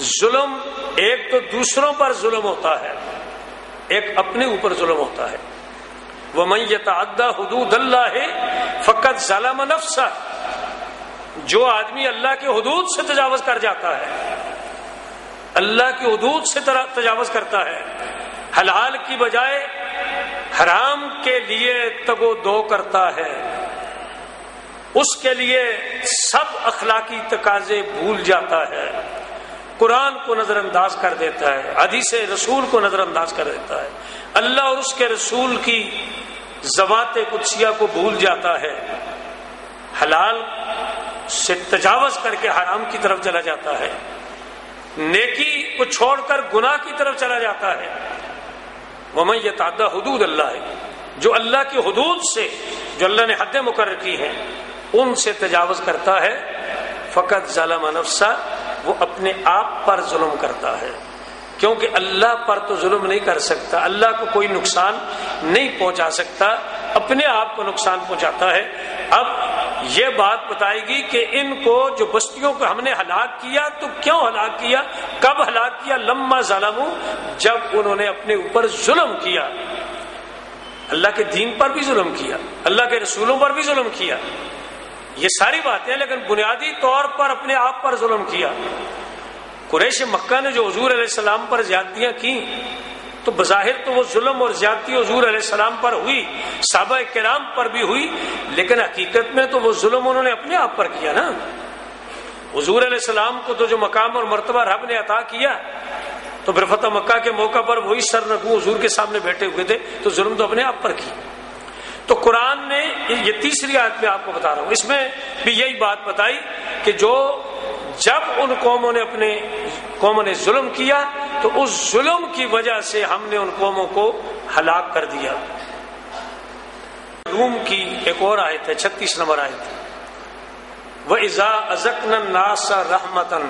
S1: ظلم ایک تو دوسروں پر ظلم ہوتا ہے، ایک اپنے اوپر ظلم ہوتا ہے۔ وَمَن يَتَعَدَّ حُدُودَ اللَّهِ فَقَدْ ظَلَمَ نَفْسَهُ، جو آدمی اللہ کے حدود سے تجاوز کر جاتا ہے، اللہ کی حدود سے تجاوز کرتا ہے، حلال کی بجائے حرام کے لیے تگ و دو کرتا ہے، اس کے لیے سب اخلاقی تقاضے بھول جاتا ہے، قرآن کو نظر انداز کر دیتا ہے، حدیث رسول کو نظر انداز کر دیتا ہے، اللہ اور اس کے رسول کی ذوات قدسیہ کو بھول جاتا ہے، حلال سے تجاوز کر کے حرام کی طرف چلا جاتا ہے، نیکی کو چھوڑ کر گناہ کی طرف چلا جاتا ہے۔ وَمَن يَتَعَدَّ حُدُودَ اللَّهِ، جو اللہ کی حدود سے، جو اللہ نے حدیں مقرر کی ہیں ان سے تجاوز کرتا ہے، فقط ظلم نفسہ، وہ اپنے آپ پر ظلم کرتا ہے، کیونکہ اللہ پر تو ظلم نہیں کر سکتا، اللہ کو کوئی نقصان نہیں پہنچا سکتا، اپنے آپ کو نقصان پہنچاتا ہے۔ اب یہ بات بتائے گی کہ ان کو جو بستیوں کو ہم نے ہلاک کیا، تو کیوں ہلاک کیا، کب ہلاک کیا؟ لما ظلموا، جب انہوں نے اپنے اوپر ظلم کیا، اللہ کے دین پر بھی ظلم کیا، اللہ کے رسولوں پر بھی ظلم کیا، یہ ساری باتیں، لیکن بنیادی طور پر اپنے آپ پر ظلم کیا۔ قریش مکہ نے جو حضور علیہ السلام پر زیادتیاں کی، تو بظاہر تو وہ ظلم اور زیادتی حضور علیہ السلام پر ہوئی، صحابہ کرام پر بھی ہوئی، لیکن حقیقت میں تو وہ ظلم انہوں نے اپنے آپ پر کیا نا۔ حضور علیہ السلام کو تو جو مقام اور مرتبہ رب نے عطا کیا، تو پھر فتح مکہ کے موقع پر وہی سر نگو حضور کے سامنے بیٹھے ہوئے تھے، تو ظلم تو اپنے آپ پر کی۔ تو قرآن نے یہ تیسری آیت میں آپ کو بتا رہا ہوں، اس میں بھی یہی بات بتائی کہ جب ان قوموں نے ظلم کیا، تو اس ظلم کی وجہ سے ہم نے ان قوموں کو ہلاک کر دیا۔ روم کی ایک اور آیت ہے، 36 نمبر آیت، وَإِذَا أَذَقْنَا النَّاسَ رَحْمَةً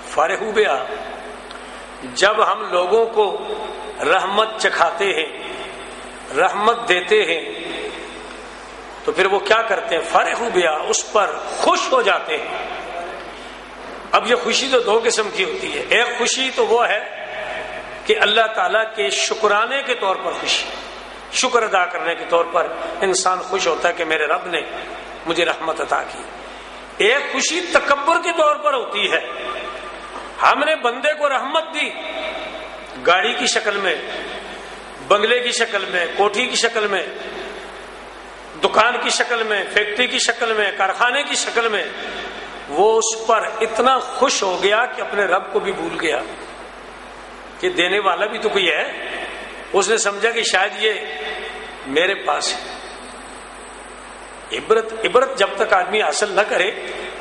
S1: فَرِحُوا بِهَا، جب ہم لوگوں کو رحمت چکھاتے ہیں، رحمت دیتے ہیں، تو پھر وہ کیا کرتے ہیں؟ فَرِحُوا بِهَا، اس پر خوش ہو جاتے ہیں۔ اب یہ خوشی تو دو قسم کی ہوتی ہے، ایک خوشی تو وہ ہے کہ اللہ تعالیٰ کے شکرانے کے طور پر خوشی، شکر ادا کرنے کے طور پر انسان خوش ہوتا ہے کہ میرے رب نے مجھے رحمت عطا کی۔ ایک خوشی تکبر کے طور پر ہوتی ہے. ہم نے بندے کو رحمت دی گاڑی کی شکل میں، بنگلے کی شکل میں، کوٹھی کی شکل میں، دکان کی شکل میں، فیکٹری کی شکل میں، کارخانے کی شکل میں. وہ اس پر اتنا خوش ہو گیا کہ اپنے رب کو بھی بھول گیا کہ دینے والا بھی تو کوئی ہے. اس نے سمجھا کہ شاید یہ میرے پاس ہے. عبرت جب تک آدمی حاصل نہ کرے.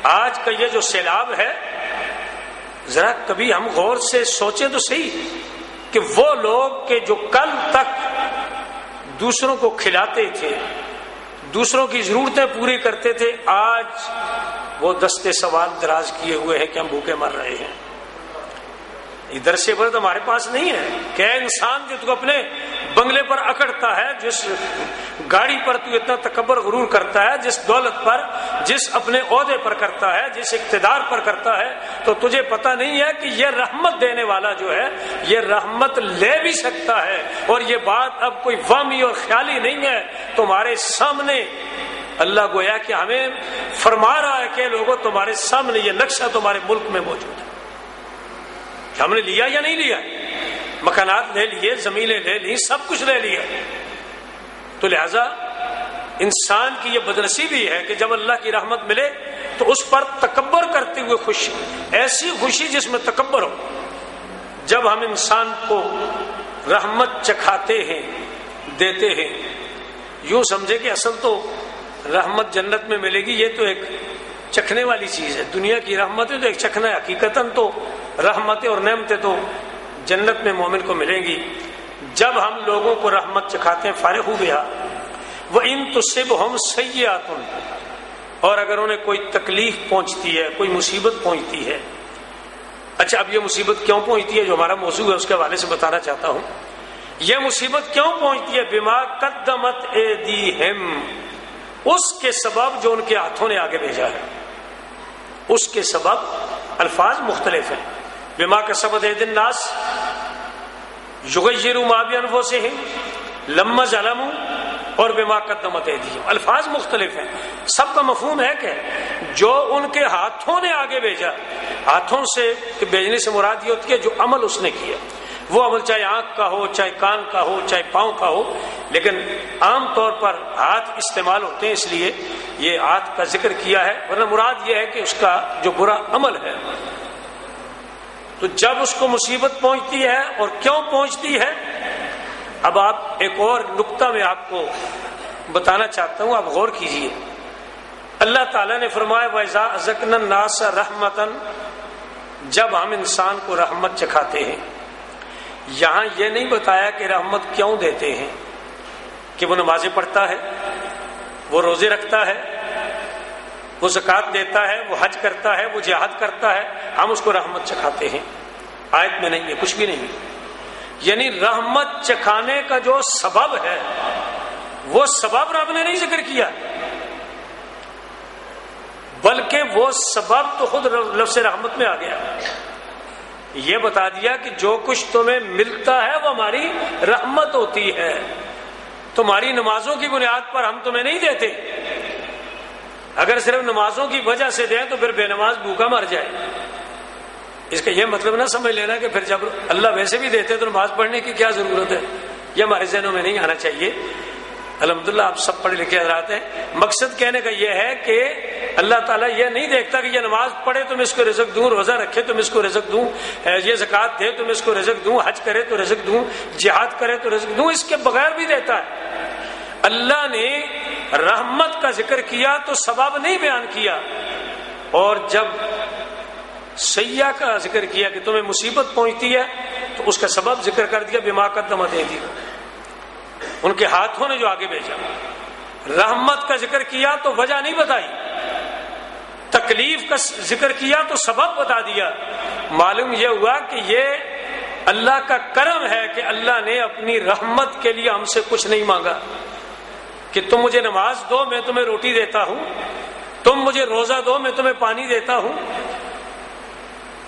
S1: آج کا یہ جو سیلاب ہے، ذرا کبھی ہم غور سے سوچیں تو صحیح کہ وہ لوگ کہ جو کل تک دوسروں کو کھلاتے تھے، دوسروں کی ضرورتیں پوری کرتے تھے، آج وہ دستے سوال دراز کیے ہوئے ہیں کہ ہم بھوکے مر رہے ہیں. ادھر سے عبرت ہمارے پاس نہیں ہے. کیا انسان جو تو اپنے بنگلے پر اکڑتا ہے، جس گاڑی پر تو اتنا تکبر غرور کرتا ہے، جس دولت پر، جس اپنے عہدے پر کرتا ہے، جس اقتدار پر کرتا ہے، تو تجھے پتہ نہیں ہے کہ یہ رحمت دینے والا جو ہے یہ رحمت لے بھی سکتا ہے. اور یہ بات اب کوئی وہمی اور خیالی نہیں ہے. تمہارے سامنے اللہ گویا کہ ہمیں فرما رہا ہے کہ لوگوں تمہارے سامنے یہ نقشہ تمہارے ملک میں موجود ہے. ہم نے لیا یا نہیں لیا؟ مکانات لے لیے، زمینیں لے لی، سب کچھ لے لیا. تو لہذا انسان کی یہ بدنصیبی ہے کہ جب اللہ کی رحمت ملے تو اس پر تکبر کرتے ہوئے خوشی، ایسی خوشی جس میں تکبر ہو. جب ہم انسان کو رحمت چکھاتے ہیں، دیتے ہیں، یوں سمجھے کہ اصل تو رحمت جنت میں ملے گی، یہ تو ایک چکھنے والی چیز ہے. دنیا کی رحمتیں تو ایک چکھنا ہے، حقیقتاً تو رحمتیں اور نعمتیں تو جنت میں مومن کو ملیں گی. جب ہم لوگوں کو رحمت چکھاتے ہیں، فارغ ہو گیا. وَإِن تُصِبْهُمْ سَيِّئَةٌ، اور اگر انہیں کوئی تکلیف پہنچتی ہے، کوئی مصیبت پہنچتی ہے. اچھا، اب یہ مصیبت کیوں پہنچتی ہے جو ہمارا موضوع ہے اس کے حوالے سے بتانا چاہتا ہوں. یہ مصیبت کیوں پہنچتی ہے؟ بِمَا قَدَّمَتْ أَيْدِيهِمْ، اس کے سبب جو ان کے ہاتھوں نے آگے بھیجا ہے. اس کے سبب الفاظ مختلف ہیں. بما کسبت ایدی الناس یغیروا ما بانفسہم لما ظلموا، اور بما قدمت ایدیہم، الفاظ مختلف ہیں. سب کا مفہوم ہے کہ جو ان کے ہاتھوں نے آگے بھیجا. ہاتھوں سے بھیجنے سے مراد یہ ہوتی ہے جو عمل اس نے کیا. وہ عمل چاہے آنکھ کا ہو، چاہے کان کا ہو، چاہے پاؤں کا ہو، لیکن عام طور پر ہاتھ استعمال ہوتے ہیں، اس لیے یہ ہاتھ کا ذکر کیا ہے. ورنہ مراد یہ ہے کہ اس کا جو برا عمل ہے. تو جب اس کو مصیبت پہنچتی ہے، اور کیوں پہنچتی ہے، اب آپ ایک اور نقطہ میں آپ کو بتانا چاہتا ہوں، آپ غور کیجئے. اللہ تعالیٰ نے فرمایا وَإِذَا أَذَقْنَا النَّاسَ رَحْمَةً، جب ہم انسان کو رحمت چکھاتے ہیں. یہاں یہ نہیں بتایا کہ رحمت کیوں دیتے ہیں، کہ وہ نمازیں پڑھتا ہے، وہ روزے رکھتا ہے، وہ زکوٰۃ دیتا ہے، وہ حج کرتا ہے، وہ جہاد کرتا ہے، ہم اس کو رحمت چکھاتے ہیں. آیت میں نہیں ہے، کچھ بھی نہیں. یعنی رحمت چکھانے کا جو سبب ہے وہ سبب رب نے نہیں ذکر کیا، بلکہ وہ سبب تو خود لفظ رحمت میں آ گیا. یہ بتا دیا کہ جو کچھ تمہیں ملتا ہے وہ ہماری رحمت ہوتی ہے. تمہاری نمازوں کی بنیاد پر ہم تمہیں نہیں دیتے. اگر صرف نمازوں کی وجہ سے دیں تو پھر بے نماز بھوکا مر جائے. اس کا یہ مطلب نہ سمجھ لینا کہ پھر جب اللہ ویسے بھی دیتے تو نماز پڑھنے کی کیا ضرورت ہے. یہ ہمارے ذہنوں میں نہیں آنا چاہیے. الحمدللہ آپ سب پڑھے لکھے حضرات ہیں. مقصد کہنے کا یہ ہے کہ اللہ تعالیٰ یہ نہیں دیکھتا کہ یہ نماز پڑھے تو میں اس کو رزق دوں، روزہ رکھے تو میں اس کو رزق دوں، یہ زکوٰۃ دے تو میں اس کو رزق دوں، حج کرے تو رزق دوں، جہاد کرے تو رزق دوں. اس کے بغیر بھی دیتا ہے. اللہ نے رحمت کا ذکر کیا تو سبب نہیں بیان کیا، اور جب سیاح کا ذکر کیا کہ تمہیں مصیبت پہنچتی ہے تو اس کا سبب ذکر کر دیا بما قدمت ایدیہم، ان کے ہاتھوں نے جو آگے بھیجا. رحمت کا ذکر کیا تو وجہ نہیں بتائی، تکلیف کا ذکر کیا تو سبب بتا دیا. معلوم یہ ہوا کہ یہ اللہ کا کرم ہے کہ اللہ نے اپنی رحمت کے لیے ہم سے کچھ نہیں مانگا کہ تم مجھے نماز دو میں تمہیں روٹی دیتا ہوں، تم مجھے روزہ دو میں تمہیں پانی دیتا ہوں،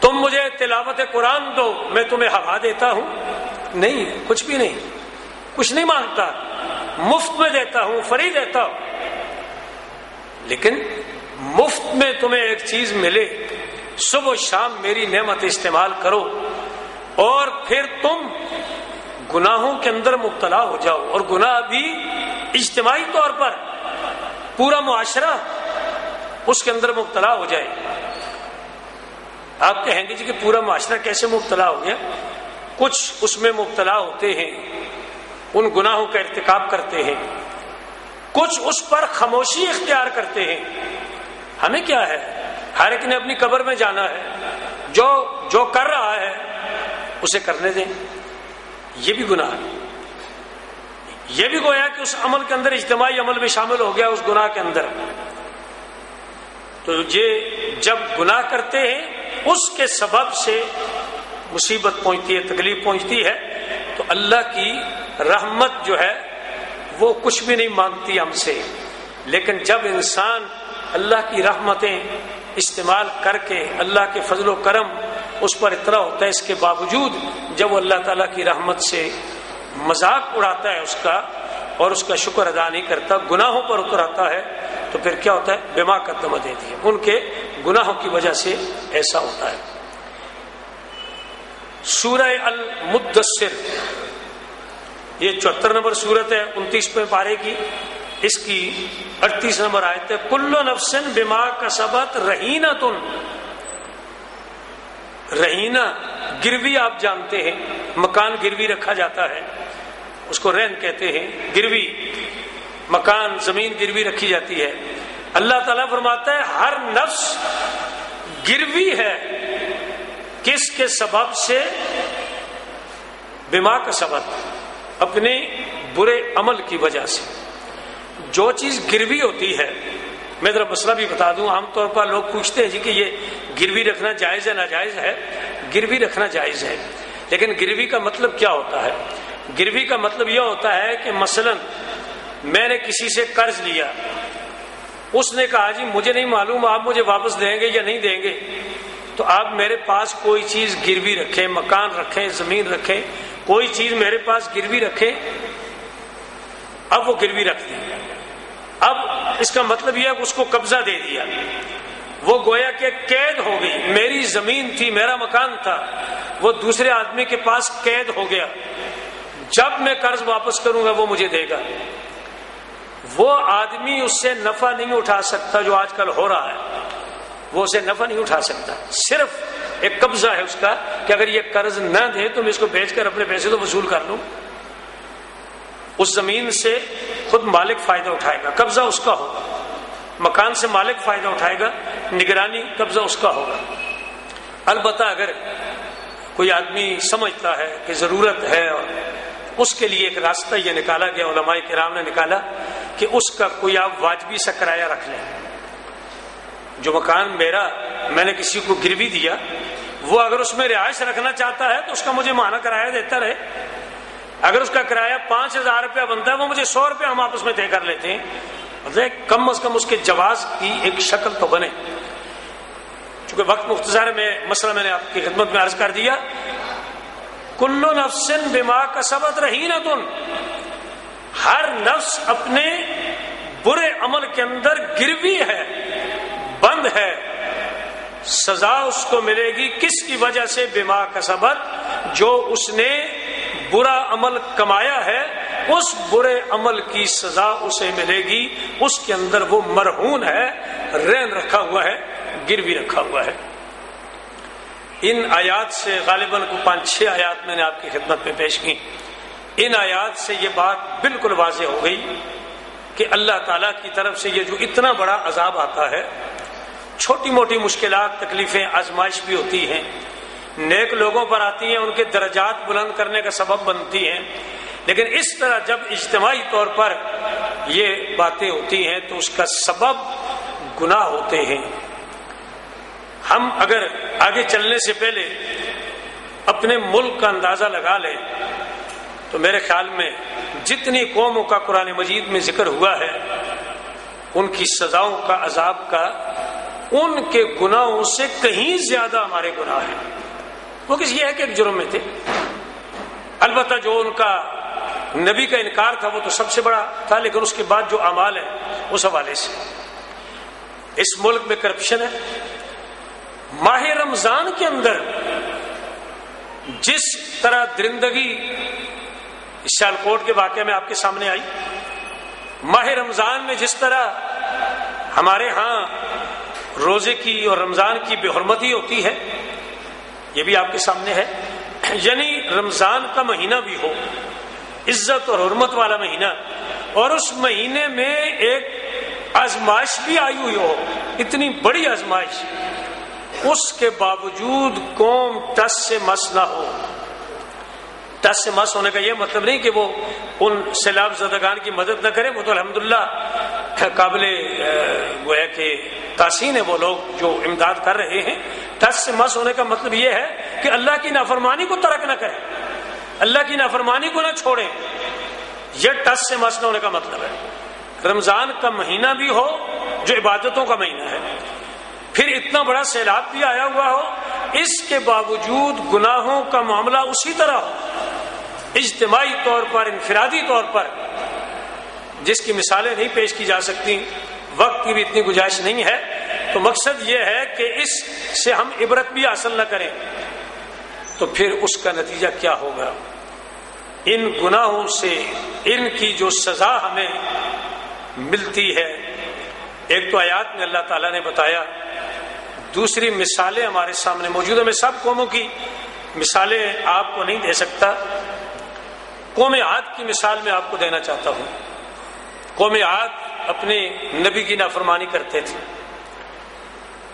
S1: تم مجھے تلاوت قرآن دو میں تمہیں ہوا دیتا ہوں. نہیں، کچھ بھی نہیں، کچھ نہیں مانگتا. مفت میں دیتا ہوں، فری دیتا ہوں. لیکن مفت میں تمہیں ایک چیز ملے، صبح و شام میری نعمت استعمال کرو، اور پھر تم گناہوں کے اندر مبتلا ہو جاؤ، اور گناہ بھی اجتماعی طور پر پورا معاشرہ اس کے اندر مبتلا ہو جائے۔ آپ کہیں گے جی کہ پورا معاشرہ کیسے مبتلا ہو گیا؟ کچھ اس میں مبتلا ہوتے ہیں، ان گناہوں کا ارتکاب کرتے ہیں، کچھ اس پر خاموشی اختیار کرتے ہیں۔ ہمیں کیا ہے، ہر ایک نے اپنی قبر میں جانا ہے، جو کر رہا ہے اسے کرنے دیں۔ یہ بھی گناہ ہے، یہ بھی گویا کہ اس عمل کے اندر اجتماعی عمل میں شامل ہو گیا، اس گناہ کے اندر۔ تو یہ جب گناہ کرتے ہیں اس کے سبب سے مصیبت پہنچتی ہے، تکلیف پہنچتی ہے، تو اللہ کی رحمت جو ہے وہ کچھ بھی نہیں مانگتی ہم سے۔ لیکن جب انسان اللہ کی رحمتیں استعمال کر کے اللہ کے فضل و کرم اس پر اتنا ہوتا ہے، اس کے باوجود جب وہ اللہ تعالیٰ کی رحمت سے مذاق اڑاتا ہے اس کا اور اس کا شکر ادا نہیں کرتا، گناہوں پر اتر آتا ہے، تو پھر کیا ہوتا ہے؟ بما قدمت ایدیہم، ان کے گناہوں کی وجہ سے ایسا ہوتا ہے۔ سورہ المدثر، یہ 74 نمبر سورت ہے، 29 پارے کی، اس کی 38 نمبر آیت ہے۔ کل نفس بما کسبت رہینۃ، رہینہ گروی آپ جانتے ہیں، مکان گروی رکھا جاتا ہے، اس کو رہن کہتے ہیں، گروی مکان زمین گروی رکھی جاتی ہے۔ اللہ تعالیٰ فرماتا ہے ہر نفس گروی ہے، کس کے سبب سے؟ بما کسبت، اپنے برے عمل کی وجہ سے۔ جو چیز گروی ہوتی ہے، میں ذرا مسئلہ بھی بتا دوں، عام طور پر لوگ پوچھتے ہیں جی کہ یہ گروی رکھنا جائز ہے ناجائز ہے؟ گروی رکھنا جائز ہے، لیکن گروی کا مطلب کیا ہوتا ہے؟ گروی کا مطلب یہ ہوتا ہے کہ مثلا میں نے کسی سے قرض لیا، اس نے کہا جی مجھے نہیں معلوم آپ مجھے واپس دیں گے یا نہیں دیں گے، تو آپ میرے پاس کوئی چیز گروی رکھیں، مکان رکھیں، زمین رکھیں، کوئی چیز میرے پاس گروی رکھیں، اب وہ گروی رکھ دی، اب اس کا مطلب یہ ہے کہ اس کو قبضہ دے دیا، وہ گویا کہ قید ہو گئی۔ میری زمین تھی، میرا مکان تھا، وہ دوسرے آدمی کے پاس قید ہو گیا، جب میں قرض واپس کروں گا وہ مجھے دے گا۔ وہ آدمی اس سے نفع نہیں اٹھا سکتا، جو آج کل ہو رہا ہے، وہ اسے نفع نہیں اٹھا سکتا، صرف ایک قبضہ ہے اس کا کہ اگر یہ قرض نہ دے تو میں اس کو بیچ کر اپنے پیسے تو وصول کر لوں۔ اس زمین سے خود مالک فائدہ اٹھائے گا، قبضہ اس کا ہوگا، مکان سے مالک فائدہ اٹھائے گا، نگرانی قبضہ اس کا ہوگا۔ البتہ اگر کوئی آدمی سمجھتا ہے کہ ضرورت ہے، اور اس کے لیے ایک راستہ یہ نکالا گیا، علماء کرام نے نکالا کہ اس کا کوئی آپ واجبی سا کرایہ رکھ لیں۔ جو مکان میرا میں نے کسی کو گروی دیا، وہ اگر اس میں رہائش رکھنا چاہتا ہے تو اس کا مجھے ماہانہ کرایہ دیتا رہے۔ اگر اس کا کرایہ 5000 روپیہ بنتا ہے، وہ مجھے 100 روپیہ ہم آپس میں طے کر لیتے ہیں، مطلب کم از کم اس کے جواز کی ایک شکل تو بنے۔ چونکہ وقت مختصر ہے، میں مسئلہ میں نے آپ کی خدمت میں عرض کر دیا۔ کل نفس بما کسبت رہینۃ، ہر نفس اپنے برے عمل کے اندر گروی ہے، بند ہے، سزا اس کو ملے گی کس کی وجہ سے؟ بما کسبت، جو اس نے برا عمل کمایا ہے، اس برے عمل کی سزا اسے ملے گی، اس کے اندر وہ مرہون ہے، رہن رکھا ہوا ہے، گروی رکھا ہوا ہے۔ ان آیات سے غالباً کو 5-6 آیات میں نے آپ کی خدمت میں پیش کی، ان آیات سے یہ بات بالکل واضح ہو گئی کہ اللہ تعالیٰ کی طرف سے یہ جو اتنا بڑا عذاب آتا ہے، چھوٹی موٹی مشکلات، تکلیفیں، آزمائش بھی ہوتی ہیں، نیک لوگوں پر آتی ہیں، ان کے درجات بلند کرنے کا سبب بنتی ہیں، لیکن اس طرح جب اجتماعی طور پر یہ باتیں ہوتی ہیں تو اس کا سبب گناہ ہوتے ہیں۔ ہم اگر آگے چلنے سے پہلے اپنے ملک کا اندازہ لگا لیں تو میرے خیال میں جتنی قوموں کا قرآن مجید میں ذکر ہوا ہے، ان کی سزاؤں کا، عذاب کا، ان کے گناہوں سے کہیں زیادہ ہمارے گناہ ہیں۔ وہ کسی ایک ایک جرم میں تھے، البتہ جو ان کا نبی کا انکار تھا وہ تو سب سے بڑا تھا، لیکن اس کے بعد جو اعمال ہیں اس حوالے سے اس ملک میں کرپشن ہے. ماہ رمضان کے اندر جس طرح درندگی سیالکوٹ کے واقعے میں آپ کے سامنے آئی، ماہ رمضان میں جس طرح ہمارے ہاں روزے کی اور رمضان کی بے حرمتی ہوتی ہے، یہ بھی آپ کے سامنے ہے. یعنی رمضان کا مہینہ بھی ہو، عزت اور حرمت والا مہینہ، اور اس مہینے میں ایک آزمائش بھی آئی ہوئی ہو، اتنی بڑی آزمائش، اس کے باوجود قوم ٹس سے مس نہ ہو. ٹس سے مس ہونے کا یہ مطلب نہیں کہ وہ ان سیلاب زدگان کی مدد نہ کرے، وہ تو الحمدللہ قابل گویا کہ تحسین ہے وہ لوگ جو امداد کر رہے ہیں. ٹس سے مس ہونے کا مطلب یہ ہے کہ اللہ کی نافرمانی کو ترک نہ کریں، اللہ کی نافرمانی کو نہ چھوڑیں. یہ ٹس سے مس نہ ہونے کا مطلب ہے. رمضان کا مہینہ بھی ہو جو عبادتوں کا مہینہ ہے، پھر اتنا بڑا سیلاب بھی آیا ہوا ہو، اس کے باوجود گناہوں کا معاملہ اسی طرح ہو، اجتماعی طور پر، انفرادی طور پر، جس کی مثالیں نہیں پیش کی جا سکتی، وقت کی بھی اتنی گنجائش نہیں ہے. تو مقصد یہ ہے کہ اس سے ہم عبرت بھی حاصل نہ کریں تو پھر اس کا نتیجہ کیا ہوگا. ان گناہوں سے ان کی جو سزا ہمیں ملتی ہے، ایک تو آیات میں اللہ تعالیٰ نے بتایا، دوسری مثالیں ہمارے سامنے موجود ہیں. میں سب قوموں کی مثالیں آپ کو نہیں دے سکتا. قوم عاد کی مثال میں آپ کو دینا چاہتا ہوں. قوم عاد اپنے نبی کی نافرمانی کرتے تھے،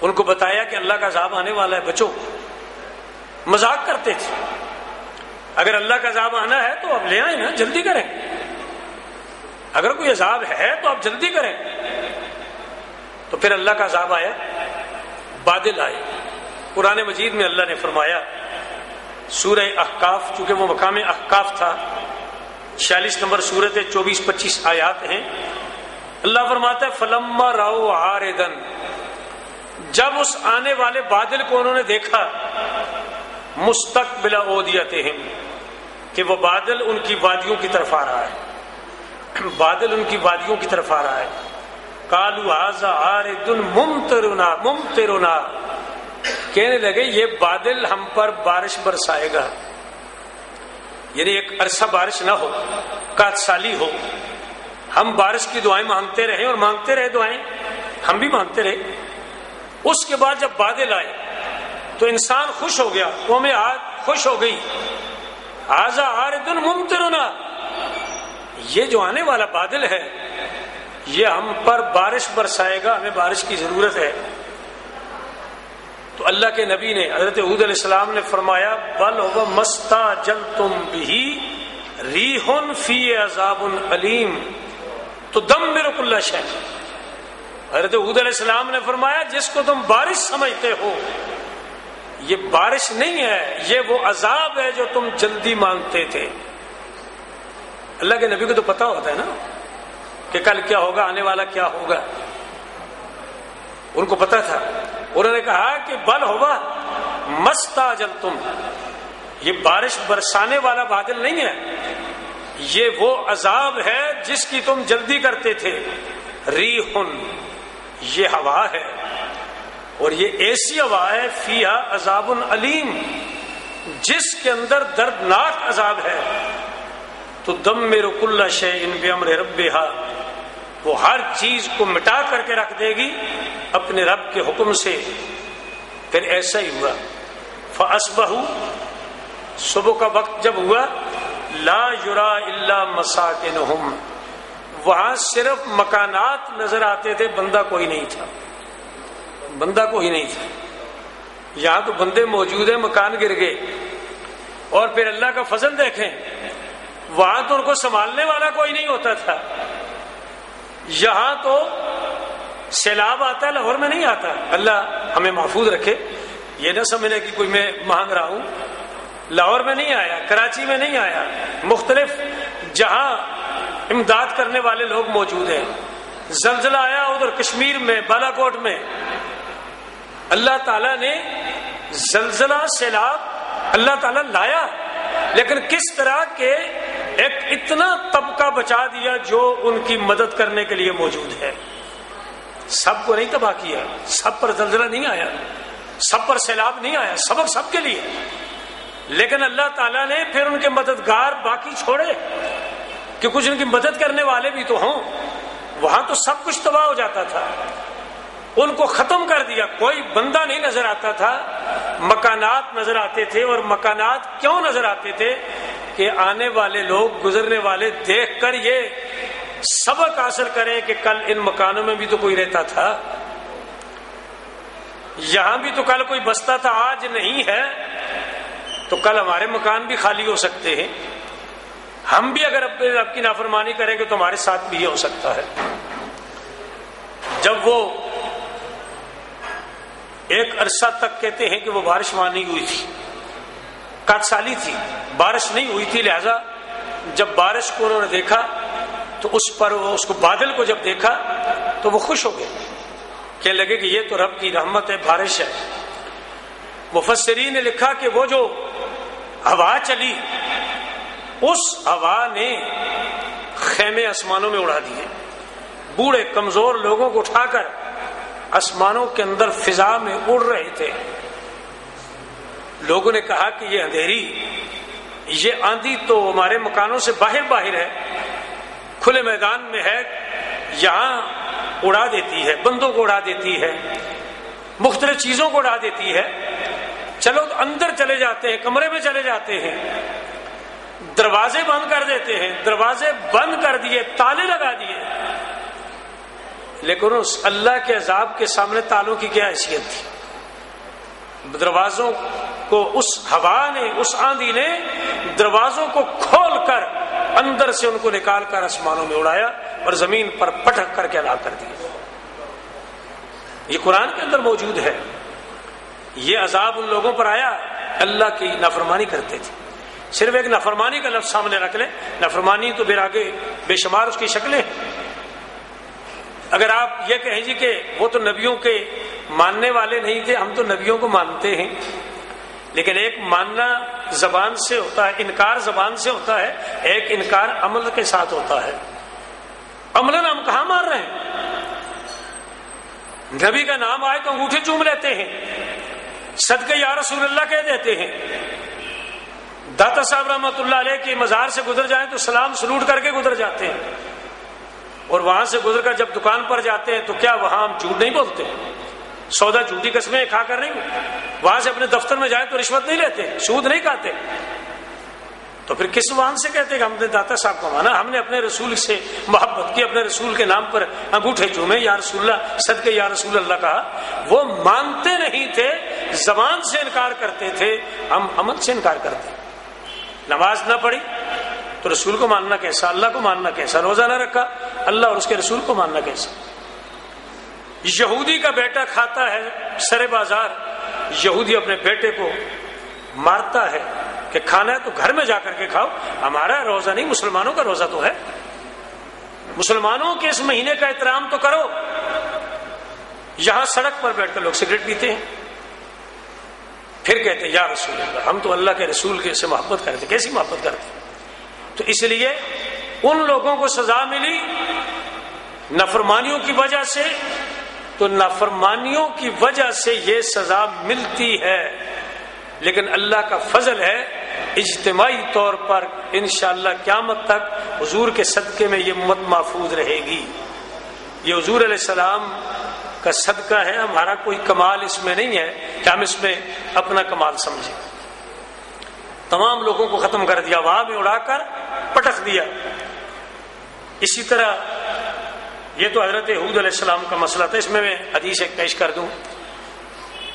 S1: ان کو بتایا کہ اللہ کا عذاب آنے والا ہے، بچو. مذاق کرتے تھے، اگر اللہ کا عذاب آنا ہے تو اب لے آئیں نا، جلدی کریں، اگر کوئی عذاب ہے تو آپ جلدی کریں. تو پھر اللہ کا عذاب آیا، بادل آئے. قرآن مجید میں اللہ نے فرمایا، سورہ احقاف، چونکہ وہ مقام احقاف تھا، 46 نمبر سورت ہے، 24-25 آیات ہیں. اللہ فرماتا ہے فلما رأوا عارضا، جب اس آنے والے بادل کو انہوں نے دیکھا، مستقبل اودیتہم، کہ وہ بادل ان کی وادیوں کی طرف آ رہا ہے، بادل ان کی وادیوں کی طرف آ رہا ہے. قالوا ھذا عارض ممطرنا، کہنے لگے یہ بادل ہم پر بارش برسائے گا. یعنی ایک عرصہ بارش نہ ہو، قحط سالی ہو، ہم بارش کی دعائیں مانگتے رہے اور مانگتے رہے دعائیں، ہم بھی مانگتے رہے. اس کے بعد جب بادل آئے تو انسان خوش ہو گیا، قوم عاد خوش ہو گئی. ھذا عارض ممطرنا، یہ جو آنے والا بادل ہے یہ ہم پر بارش برسائے گا، ہمیں بارش کی ضرورت ہے. تو اللہ کے نبی نے، حضرت ہود علیہ السلام نے فرمایا بل هو مستعجلتم به ریح فی عذاب علیم تدمر کل شیء. حضرت ہود علیہ السلام نے فرمایا جس کو تم بارش سمجھتے ہو یہ بارش نہیں ہے، یہ وہ عذاب ہے جو تم جلدی مانگتے تھے. اللہ کے نبی کو تو پتا ہوتا ہے نا کہ کل کیا ہوگا، آنے والا کیا ہوگا، ان کو پتا تھا. انہوں نے کہا کہ بل ہوا مستعجلتم، یہ بارش برسانے والا بادل نہیں ہے، یہ وہ عذاب ہے جس کی تم جلدی کرتے تھے. ریحن، یہ ہوا ہے، اور یہ ایسی ہوا ہے، فیہا عذاب علیم، جس کے اندر دردناک عذاب ہے. تدمر کل شیء بامر ربھا، وہ ہر چیز کو مٹا کر کے رکھ دے گی اپنے رب کے حکم سے. پھر ایسا ہی ہوا. فاصبحوا، صبح کا وقت جب ہوا، لا یرا الا مساکنہم، وہاں صرف مکانات نظر آتے تھے، بندہ کوئی نہیں تھا، بندہ کوئی نہیں تھا. یہاں تو بندے موجود ہیں، مکان گر گئے. اور پھر اللہ کا فضل دیکھیں، وہاں تو ان کو سنبھالنے والا کوئی نہیں ہوتا تھا. یہاں تو سیلاب آتا ہے، لاہور میں نہیں آتا. اللہ ہمیں محفوظ رکھے. یہ نہ سمجھنے کہ کوئی میں مانگ رہا ہوں، لاہور میں نہیں آیا، کراچی میں نہیں آیا، مختلف جہاں امداد کرنے والے لوگ موجود ہیں. زلزلہ آیا ادھر کشمیر میں، بالا کوٹ میں. اللہ تعالیٰ نے زلزلہ، سیلاب اللہ تعالیٰ لایا، لیکن کس طرح کے ایک اتنا طبقہ بچا دیا جو ان کی مدد کرنے کے لیے موجود ہے. سب کو نہیں تباہ کیا، سب پر زلزلہ نہیں آیا، سب پر سیلاب نہیں آیا، سبق سب کے لیے، لیکن اللہ تعالیٰ نے پھر ان کے مددگار باقی چھوڑے کہ کچھ ان کی مدد کرنے والے بھی تو ہوں۔ وہاں تو سب کچھ تباہ ہو جاتا تھا، ان کو ختم کر دیا، کوئی بندہ نہیں نظر آتا تھا، مکانات نظر آتے تھے۔ اور مکانات کیوں نظر آتے تھے؟ کہ آنے والے لوگ، گزرنے والے دیکھ کر یہ سبق حاصل کریں کہ کل ان مکانوں میں بھی تو کوئی رہتا تھا، یہاں بھی تو کل کوئی بستا تھا، آج نہیں ہے تو کل ہمارے مکان بھی خالی ہو سکتے ہیں، ہم بھی اگر رب کی نافرمانی کریں گے تو ہمارے ساتھ بھی یہ ہو سکتا ہے۔ جب وہ ایک عرصہ تک کہتے ہیں کہ وہ بارش وہاں نہیں ہوئی تھی، کٹ سالی تھی، بارش نہیں ہوئی تھی، لہذا جب بارش کو انہوں نے دیکھا تو اس کو بادل کو جب دیکھا تو وہ خوش ہو گئے، کہنے لگے کہ یہ تو رب کی رحمت ہے، بارش ہے۔ مفسرین نے لکھا کہ وہ جو ہوا چلی، اس ہوا نے خیمے آسمانوں میں اڑا دیے، بوڑھے کمزور لوگوں کو اٹھا کر آسمانوں کے اندر فضا میں اڑ رہے تھے۔ لوگوں نے کہا کہ یہ اندھیری، یہ آندھی تو ہمارے مکانوں سے باہر ہے، کھلے میدان میں ہے، یہاں اڑا دیتی ہے، بندوں کو اڑا دیتی ہے، مختلف چیزوں کو اڑا دیتی ہے، چلو اندر چلے جاتے ہیں، کمرے میں چلے جاتے ہیں، دروازے بند کر دیتے ہیں، دروازے بند کر دیے، تالے لگا دیے، لیکن اس اللہ کے عذاب کے سامنے تالوں کی کیا حیثیت تھی؟ دروازوں کو اس ہوا نے، اس آندھی نے دروازوں کو کھول کر اندر سے ان کو نکال کر آسمانوں میں اڑایا اور زمین پر پٹک کر کے ہلاک کر دیا۔ یہ قرآن کے اندر موجود ہے۔ یہ عذاب ان لوگوں پر آیا، اللہ کی نافرمانی کرتے تھے۔ صرف ایک نافرمانی کا لفظ سامنے رکھ لیں، نافرمانی تو آگے بے شمار اس کی شکلیں۔ اگر آپ یہ کہیں جی کہ وہ تو نبیوں کے ماننے والے نہیں تھے، ہم تو نبیوں کو مانتے ہیں، لیکن ایک ماننا زبان سے ہوتا ہے، انکار زبان سے ہوتا ہے، ایک انکار عمل کے ساتھ ہوتا ہے۔ عملاً ہم کہاں مان رہے ہیں؟ نبی کا نام آئے تو انگوٹھے چوم لیتے ہیں، صدقے یا رسول اللہ کہہ دیتے ہیں، داتا صاحب رحمۃ اللہ علیہ کی مزار سے گزر جائیں تو سلام سلوٹ کر کے گزر جاتے ہیں، اور وہاں سے گزر کر جب دکان پر جاتے ہیں تو کیا وہاں ہم جھوٹ نہیں بولتے؟ سودا جھوٹی قسمیں کھا کر نہیں، وہاں سے اپنے دفتر میں جائیں تو رشوت نہیں لیتے، سود نہیں کھاتے، تو پھر کس وہاں سے کہتے کہ ہم نے داتا صاحب کو مانا؟ ہم نے اپنے رسول سے محبت کی، اپنے رسول کے نام پر انگوٹھے چومے، یا رسول اللہ، صدقے یا رسول اللہ کہا۔ وہ مانتے نہیں تھے، زبان سے انکار کرتے تھے، ہم عمل سے انکار کرتے۔ نماز نہ پڑھی تو رسول کو ماننا کیسا، اللہ کو ماننا کیسا؟ روزہ نہ رکھا، اللہ اور اس کے رسول کو ماننا کیسا؟ یہودی کا بیٹا کھاتا ہے سرے بازار، یہودی اپنے بیٹے کو مارتا ہے کہ کھانا ہے تو گھر میں جا کر کے کھاؤ، ہمارا روزہ نہیں، مسلمانوں کا روزہ تو ہے، مسلمانوں کے اس مہینے کا احترام تو کرو۔ یہاں سڑک پر بیٹھ کر لوگ سگریٹ پیتے ہیں، پھر کہتے ہیں یا رسول اللہ، ہم تو اللہ کے رسول کے سے محبت کرتے۔ کیسی محبت کرتے؟ تو اس لیے ان لوگوں کو سزا ملی نافرمانیوں کی وجہ سے، تو نافرمانیوں کی وجہ سے یہ سزا ملتی ہے، لیکن اللہ کا فضل ہے اجتماعی طور پر انشاءاللہ قیامت تک حضور کے صدقے میں یہ امت محفوظ رہے گی۔ یہ حضور علیہ السلام کا صدقہ ہے، ہمارا کوئی کمال اس میں نہیں ہے کہ ہم اس میں اپنا کمال سمجھیں۔ تمام لوگوں کو ختم کر دیا، وہاں میں اڑا کر پٹک دیا۔ اسی طرح یہ تو حضرت ہود علیہ السلام کا مسئلہ تھا، اس میں حدیث ایک پیش کر دوں۔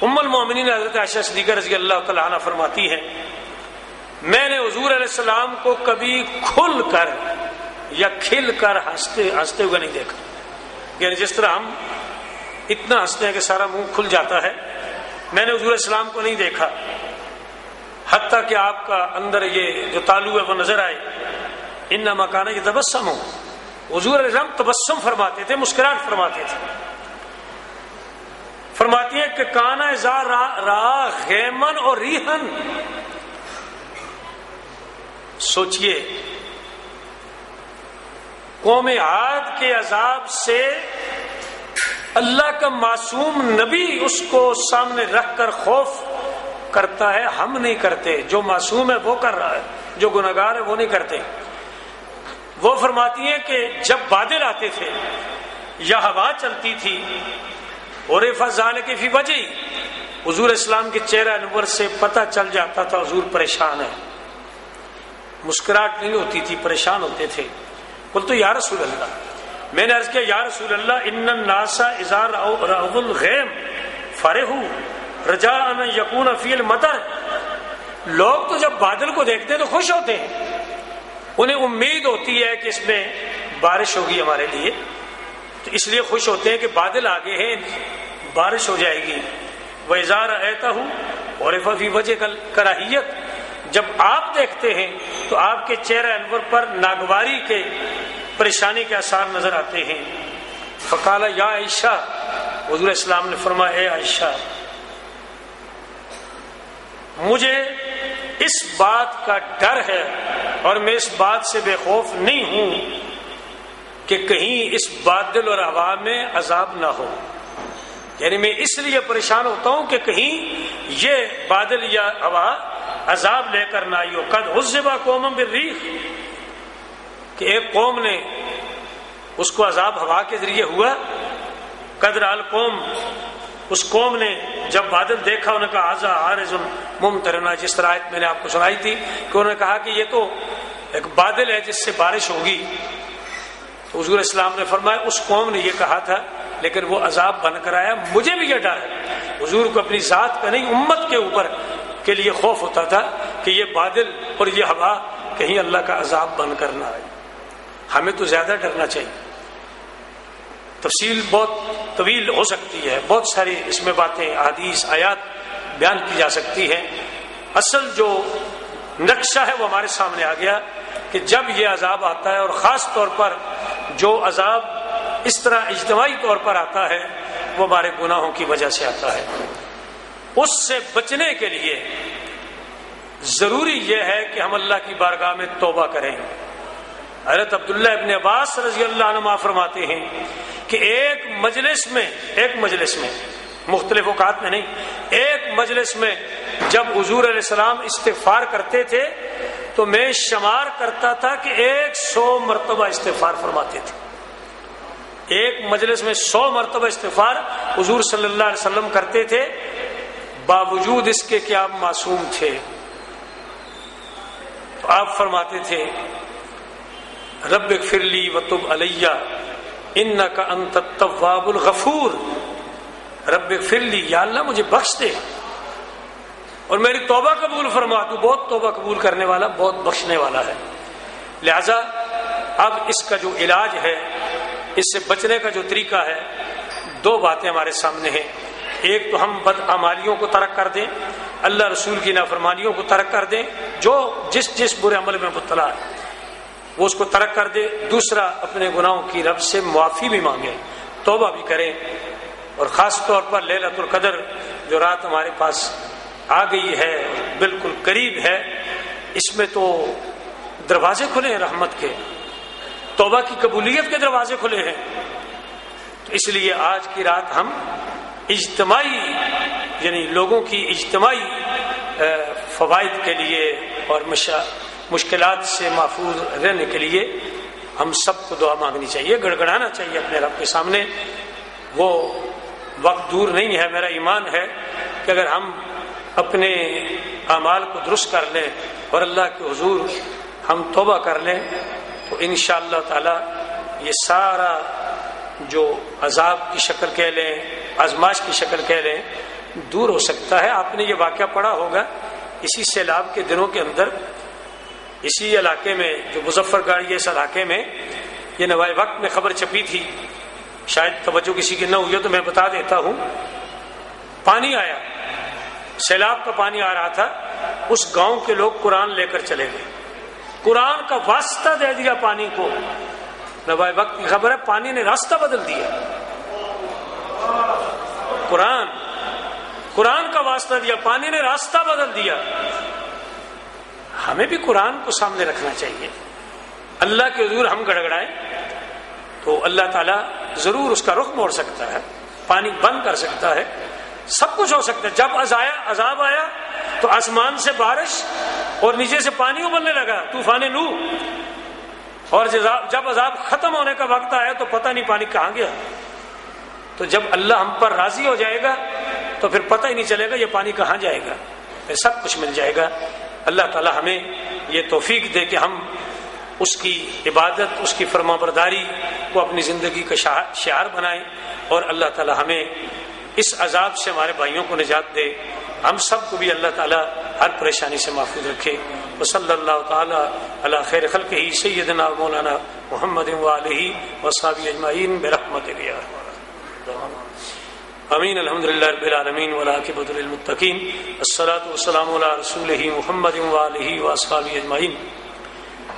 S1: ام المومنین حضرت عائشہ صدیقہ رضی اللہ تعالی عنہ فرماتی ہیں، میں نے حضور علیہ السلام کو کبھی کھل کر یا کھل کر ہنستے ہوئے نہیں دیکھا، یعنی جس طرح ہم اتنا ہنستے ہیں کہ سارا منہ کھل جاتا ہے، میں نے حضور علیہ السلام کو نہیں دیکھا، حتیٰ کہ آپ کا اندر یہ جو تالو ہے وہ نظر آئے۔ انما کان یتبسم، حضور علیہ السلام تبسم فرماتے تھے، مسکراہٹ فرماتے تھے۔ فرماتی ہے کہ کانا اذا را غیمن اور ریحن، سوچئے قوم عاد کے عذاب سے اللہ کا معصوم نبی اس کو سامنے رکھ کر خوف کرتا ہے، ہم نہیں کرتے. جو معصوم ہے وہ کر رہا ہے، جو گناہگار ہے وہ نہیں کرتے. وہ فرماتی ہیں کہ جب بادل آتے تھے یا ہوا چلتی تھی اور فضال کے فی وجہ، حضور اسلام کے چہرہ انور سے پتہ چل جاتا تھا حضور پریشان ہے. مسکراہٹ نہیں ہوتی تھی، پریشان ہوتے تھے. قلت یا رسول اللہ، میں نے عرض کیا یا رسول اللہ ان الناس اذا رأوا الغیم فرحوا رجاء ان یکون فی المطر. لوگ تو جب بادل کو دیکھتے ہیں تو خوش ہوتے ہیں، انہیں امید ہوتی ہے کہ اس میں بارش ہوگی ہمارے لیے، تو اس لیے خوش ہوتے ہیں کہ بادل آگے ہیں، بارش ہو جائے گی. وَإِذَا رَأَيْتَهُ عُرِفَ فِي وَجْهِكَ الْكَرَاهِيَّةُ، جب آپ دیکھتے ہیں تو آپ کے چہرہ انور پر ناگواری کے، پریشانی کے آثار نظر آتے ہیں. فقال یا عائشہ، حضور اسلام نے فرمایا اے عائشہ، مجھے اس بات کا ڈر ہے اور میں اس بات سے بے خوف نہیں ہوں کہ کہیں اس بادل اور ہوا میں عذاب نہ ہو. یعنی میں اس لیے پریشان ہوتا ہوں کہ کہیں یہ بادل یا ہوا عذاب لے کر نہ آئی ہو. قد عذب قوم بالریح، کہ ایک قوم نے اس کو عذاب ہوا کے ذریعے ہوا. قد رأى القوم، اس قوم نے جب بادل دیکھا انہوں نے کہا ھذا عارض ممطرنا، جس طرح آیت میں نے آپ کو سنائی تھی کہ انہوں نے کہا کہ یہ تو ایک بادل ہے جس سے بارش ہوگی. تو حضور اسلام نے فرمایا اس قوم نے یہ کہا تھا لیکن وہ عذاب بن کر آیا. مجھے بھی یہ ڈر ہے، حضور کو اپنی ذات کا نہیں امت کے اوپر کے لیے خوف ہوتا تھا کہ یہ بادل اور یہ ہوا کہیں اللہ کا عذاب بن کر نہ آئے. ہمیں تو زیادہ ڈرنا چاہیے. تفصیل بہت طویل ہو سکتی ہے، بہت ساری اس میں باتیں احادیث آیات بیان کی جا سکتی ہیں. اصل جو نقشہ ہے وہ ہمارے سامنے آ گیا کہ جب یہ عذاب آتا ہے، اور خاص طور پر جو عذاب اس طرح اجتماعی طور پر آتا ہے وہ ہمارے گناہوں کی وجہ سے آتا ہے. اس سے بچنے کے لیے ضروری یہ ہے کہ ہم اللہ کی بارگاہ میں توبہ کریں. حضرت عبداللہ ابن عباس رضی اللہ عنہ فرماتے ہیں کہ ایک مجلس میں مختلف اوقات میں نہیں، ایک مجلس میں جب حضور علیہ السلام استغفار کرتے تھے تو میں شمار کرتا تھا کہ 100 مرتبہ استغفار فرماتے تھے. ایک مجلس میں 100 مرتبہ استغفار حضور صلی اللہ علیہ وسلم کرتے تھے، باوجود اس کے کہ آپ معصوم تھے. تو آپ فرماتے تھے رب اغفر لی وتب علی انک انت التواب الغفور. رب اغفر لی، یا اللہ مجھے بخش دے اور میری توبہ قبول فرما، تو بہت توبہ قبول کرنے والا، بہت بخشنے والا ہے. لہذا اب اس کا جو علاج ہے، اس سے بچنے کا جو طریقہ ہے، 2 باتیں ہمارے سامنے ہیں. ایک تو ہم بدعمالیوں کو ترک کر دیں، اللہ رسول کی نافرمانیوں کو ترک کر دیں، جو جس برے عمل میں مبتلا ہے وہ اس کو ترک کر دے. دوسرا اپنے گناہوں کی رب سے معافی بھی مانگے، توبہ بھی کریں. اور خاص طور پر لیلۃ القدر جو رات ہمارے پاس آ گئی ہے، بالکل قریب ہے، اس میں تو دروازے کھلے ہیں رحمت کے، توبہ کی قبولیت کے دروازے کھلے ہیں. تو اس لیے آج کی رات ہم اجتماعی، یعنی لوگوں کی اجتماعی فوائد کے لیے اور مشکلات سے محفوظ رہنے کے لیے ہم سب کو دعا مانگنی چاہیے، گڑگڑانا چاہیے اپنے رب کے سامنے. وہ وقت دور نہیں ہے. میرا ایمان ہے کہ اگر ہم اپنے اعمال کو درست کر لیں اور اللہ کے حضور ہم توبہ کر لیں تو انشاءاللہ تعالی یہ سارا جو عذاب کی شکل کہہ لیں، آزمائش کی شکل کہہ لیں، دور ہو سکتا ہے. آپ نے یہ واقعہ پڑھا ہوگا اسی سیلاب کے دنوں کے اندر، اسی علاقے میں جو مظفر گڑھ، اس علاقے میں یہ نوائے وقت میں خبر چھپی تھی، شاید توجہ کسی کی نہ ہوئی ہو تو میں بتا دیتا ہوں. پانی آیا، سیلاب کا پانی آ رہا تھا، اس گاؤں کے لوگ قرآن لے کر چلے گئے، قرآن کا واسطہ دے دیا پانی کو. نوائے وقت کی خبر ہے، پانی نے راستہ بدل دیا. قرآن کا واسطہ دیا، پانی نے راستہ بدل دیا. ہمیں بھی قرآن کو سامنے رکھنا چاہیے. اللہ کے حضور ہم گڑگڑائیں تو اللہ تعالیٰ ضرور اس کا رخ موڑ سکتا ہے. پانی بند کر سکتا ہے، سب کچھ ہو سکتا ہے۔ جب عذاب آیا تو آسمان سے بارش اور نیچے سے پانی ابلنے لگا، طوفان نوح، اور جب عذاب ختم ہونے کا وقت آیا تو پتہ نہیں پانی کہاں گیا۔ تو جب اللہ ہم پر راضی ہو جائے گا تو پھر پتہ ہی نہیں چلے گا یہ پانی کہاں جائے گا، پھر سب کچھ مل جائے گا۔ اللہ تعالی ہمیں یہ توفیق دے کہ ہم اس کی عبادت، اس کی فرما برداری کو اپنی زندگی کا شعار بنائیں، اور اللہ تعالی ہمیں اس عذاب سے ہمارے بھائیوں کو نجات دے، ہم سب کو بھی اللہ تعالی ہر پریشانی سے محفوظ رکھے۔ وصلی اللہ تعالی علی خیر خلقہ سیدنا مولانا محمد وآلہ وصحبہ اجمعین برحمتک یا ارحم آمین۔ الحمدللہ رب العالمین والعاقبۃ للمتقین، الصلاۃ والسلام علی رسولہ محمد وآلہ وصحبہ اجمعین۔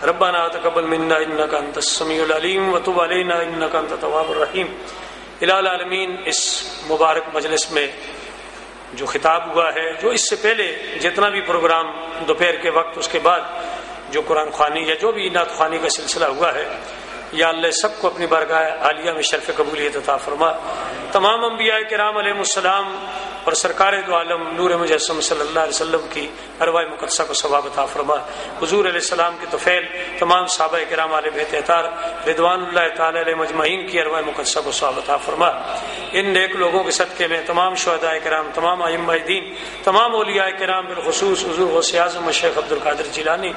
S1: ربنا تقبل منا انک انت السمیع العلیم وتب علینا انک انت التواب الرحیم۔ الہ العالمین، اس مبارک مجلس میں جو خطاب ہوا ہے، جو اس سے پہلے جتنا بھی پروگرام دوپہر کے وقت، اس کے بعد جو قرآن خوانی یا جو بھی نعت خوانی کا سلسلہ ہوا ہے، یا اللہ سب کو اپنی بارگاہ عالیہ میں شرف قبولیت عطا فرما۔ تمام انبیاء کرام علیہ السلام اور سرکار دو عالم نور مجسم صلی اللہ علیہ وسلم کی ارواح مقدسہ کو ثواب عطا فرما۔ حضور علیہ السلام کے طفیل تمام صحابہ کرام علیہ بیت اطہار رضوان اللہ تعالی علیہ مجمعین کی ارواح مقدسہ کو ثواب عطا فرما۔ ان نیک لوگوں کے صدقے میں تمام شہداء کرام، تمام ائمہ دین، تمام اولیاء کرام، بالخصوص حضور غوث اعظم شیخ عبد القادر جیلانی،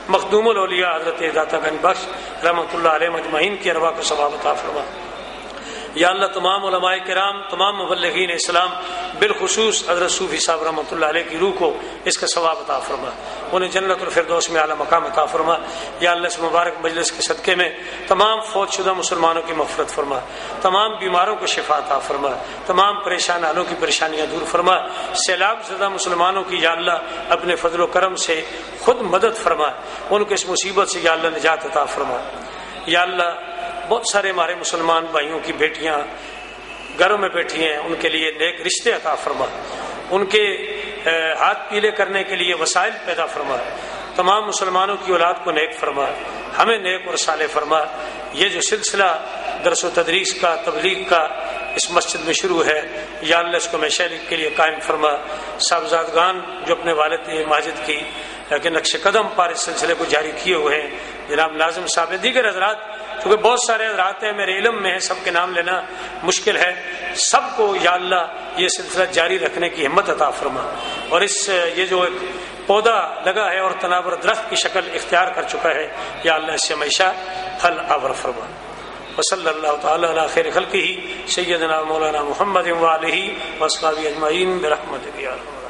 S1: مخدوم الاولیاء حضرت داتا گنج بخش رحمۃ اللہ علیہ مجمعین کی ارواح کو ثواب عطا فرما۔ یا اللہ تمام علماء کرام، تمام مبلغین اسلام، بالخصوص حضرت صوفی صاحب رحمۃ اللہ علیہ کی روح کو اس کا ثواب عطا فرما، انہیں جنت الفردوس میں اعلیٰ مقام عطا فرما۔ یا اللہ اس مبارک مجلس کے صدقے میں تمام فوت شدہ مسلمانوں کی مغفرت فرما، تمام بیماروں کو شفا عطا فرما، تمام پریشان حالوں کی پریشانیاں دور فرما، سیلاب زدہ مسلمانوں کی یا اللہ اپنے فضل و کرم سے خود مدد فرما، ان کو اس مصیبت سے یا اللہ نجات عطا فرما۔ یا اللہ بہت سارے ہمارے مسلمان بھائیوں کی بیٹیاں گھروں میں بیٹھی ہیں، ان کے لیے نیک رشتے عطا فرما، ان کے ہاتھ پیلے کرنے کے لیے وسائل پیدا فرما، تمام مسلمانوں کی اولاد کو نیک فرما، ہمیں نیک اور صالح فرما۔ یہ جو سلسلہ درس و تدریس کا، تبلیغ کا اس مسجد میں شروع ہے، یا اللہ اس کو ہمیشہ کے لیے قائم فرما۔ صاحبزادگان جو اپنے والد ماجد کی نقش قدم پر اس سلسلے کو جاری کیے ہوئے ہیں، جناب ناظم صاحب، دیگر حضرات، کیونکہ بہت سارے حضرات ہیں میرے علم میں ہیں، سب کے نام لینا مشکل ہے، سب کو یا اللہ یہ سلسلہ جاری رکھنے کی ہمت عطا فرما، اور یہ جو ایک پودا لگا ہے اور تناور درخت کی شکل اختیار کر چکا ہے، یا اللہ اس سے ہمیشہ پھل آور فرما۔ وصلی اللہ تعالی علی خیر خلقہ سیدنا مولانا محمد وآلہ وصحبہ اجمعین برحمتک یا ارحم۔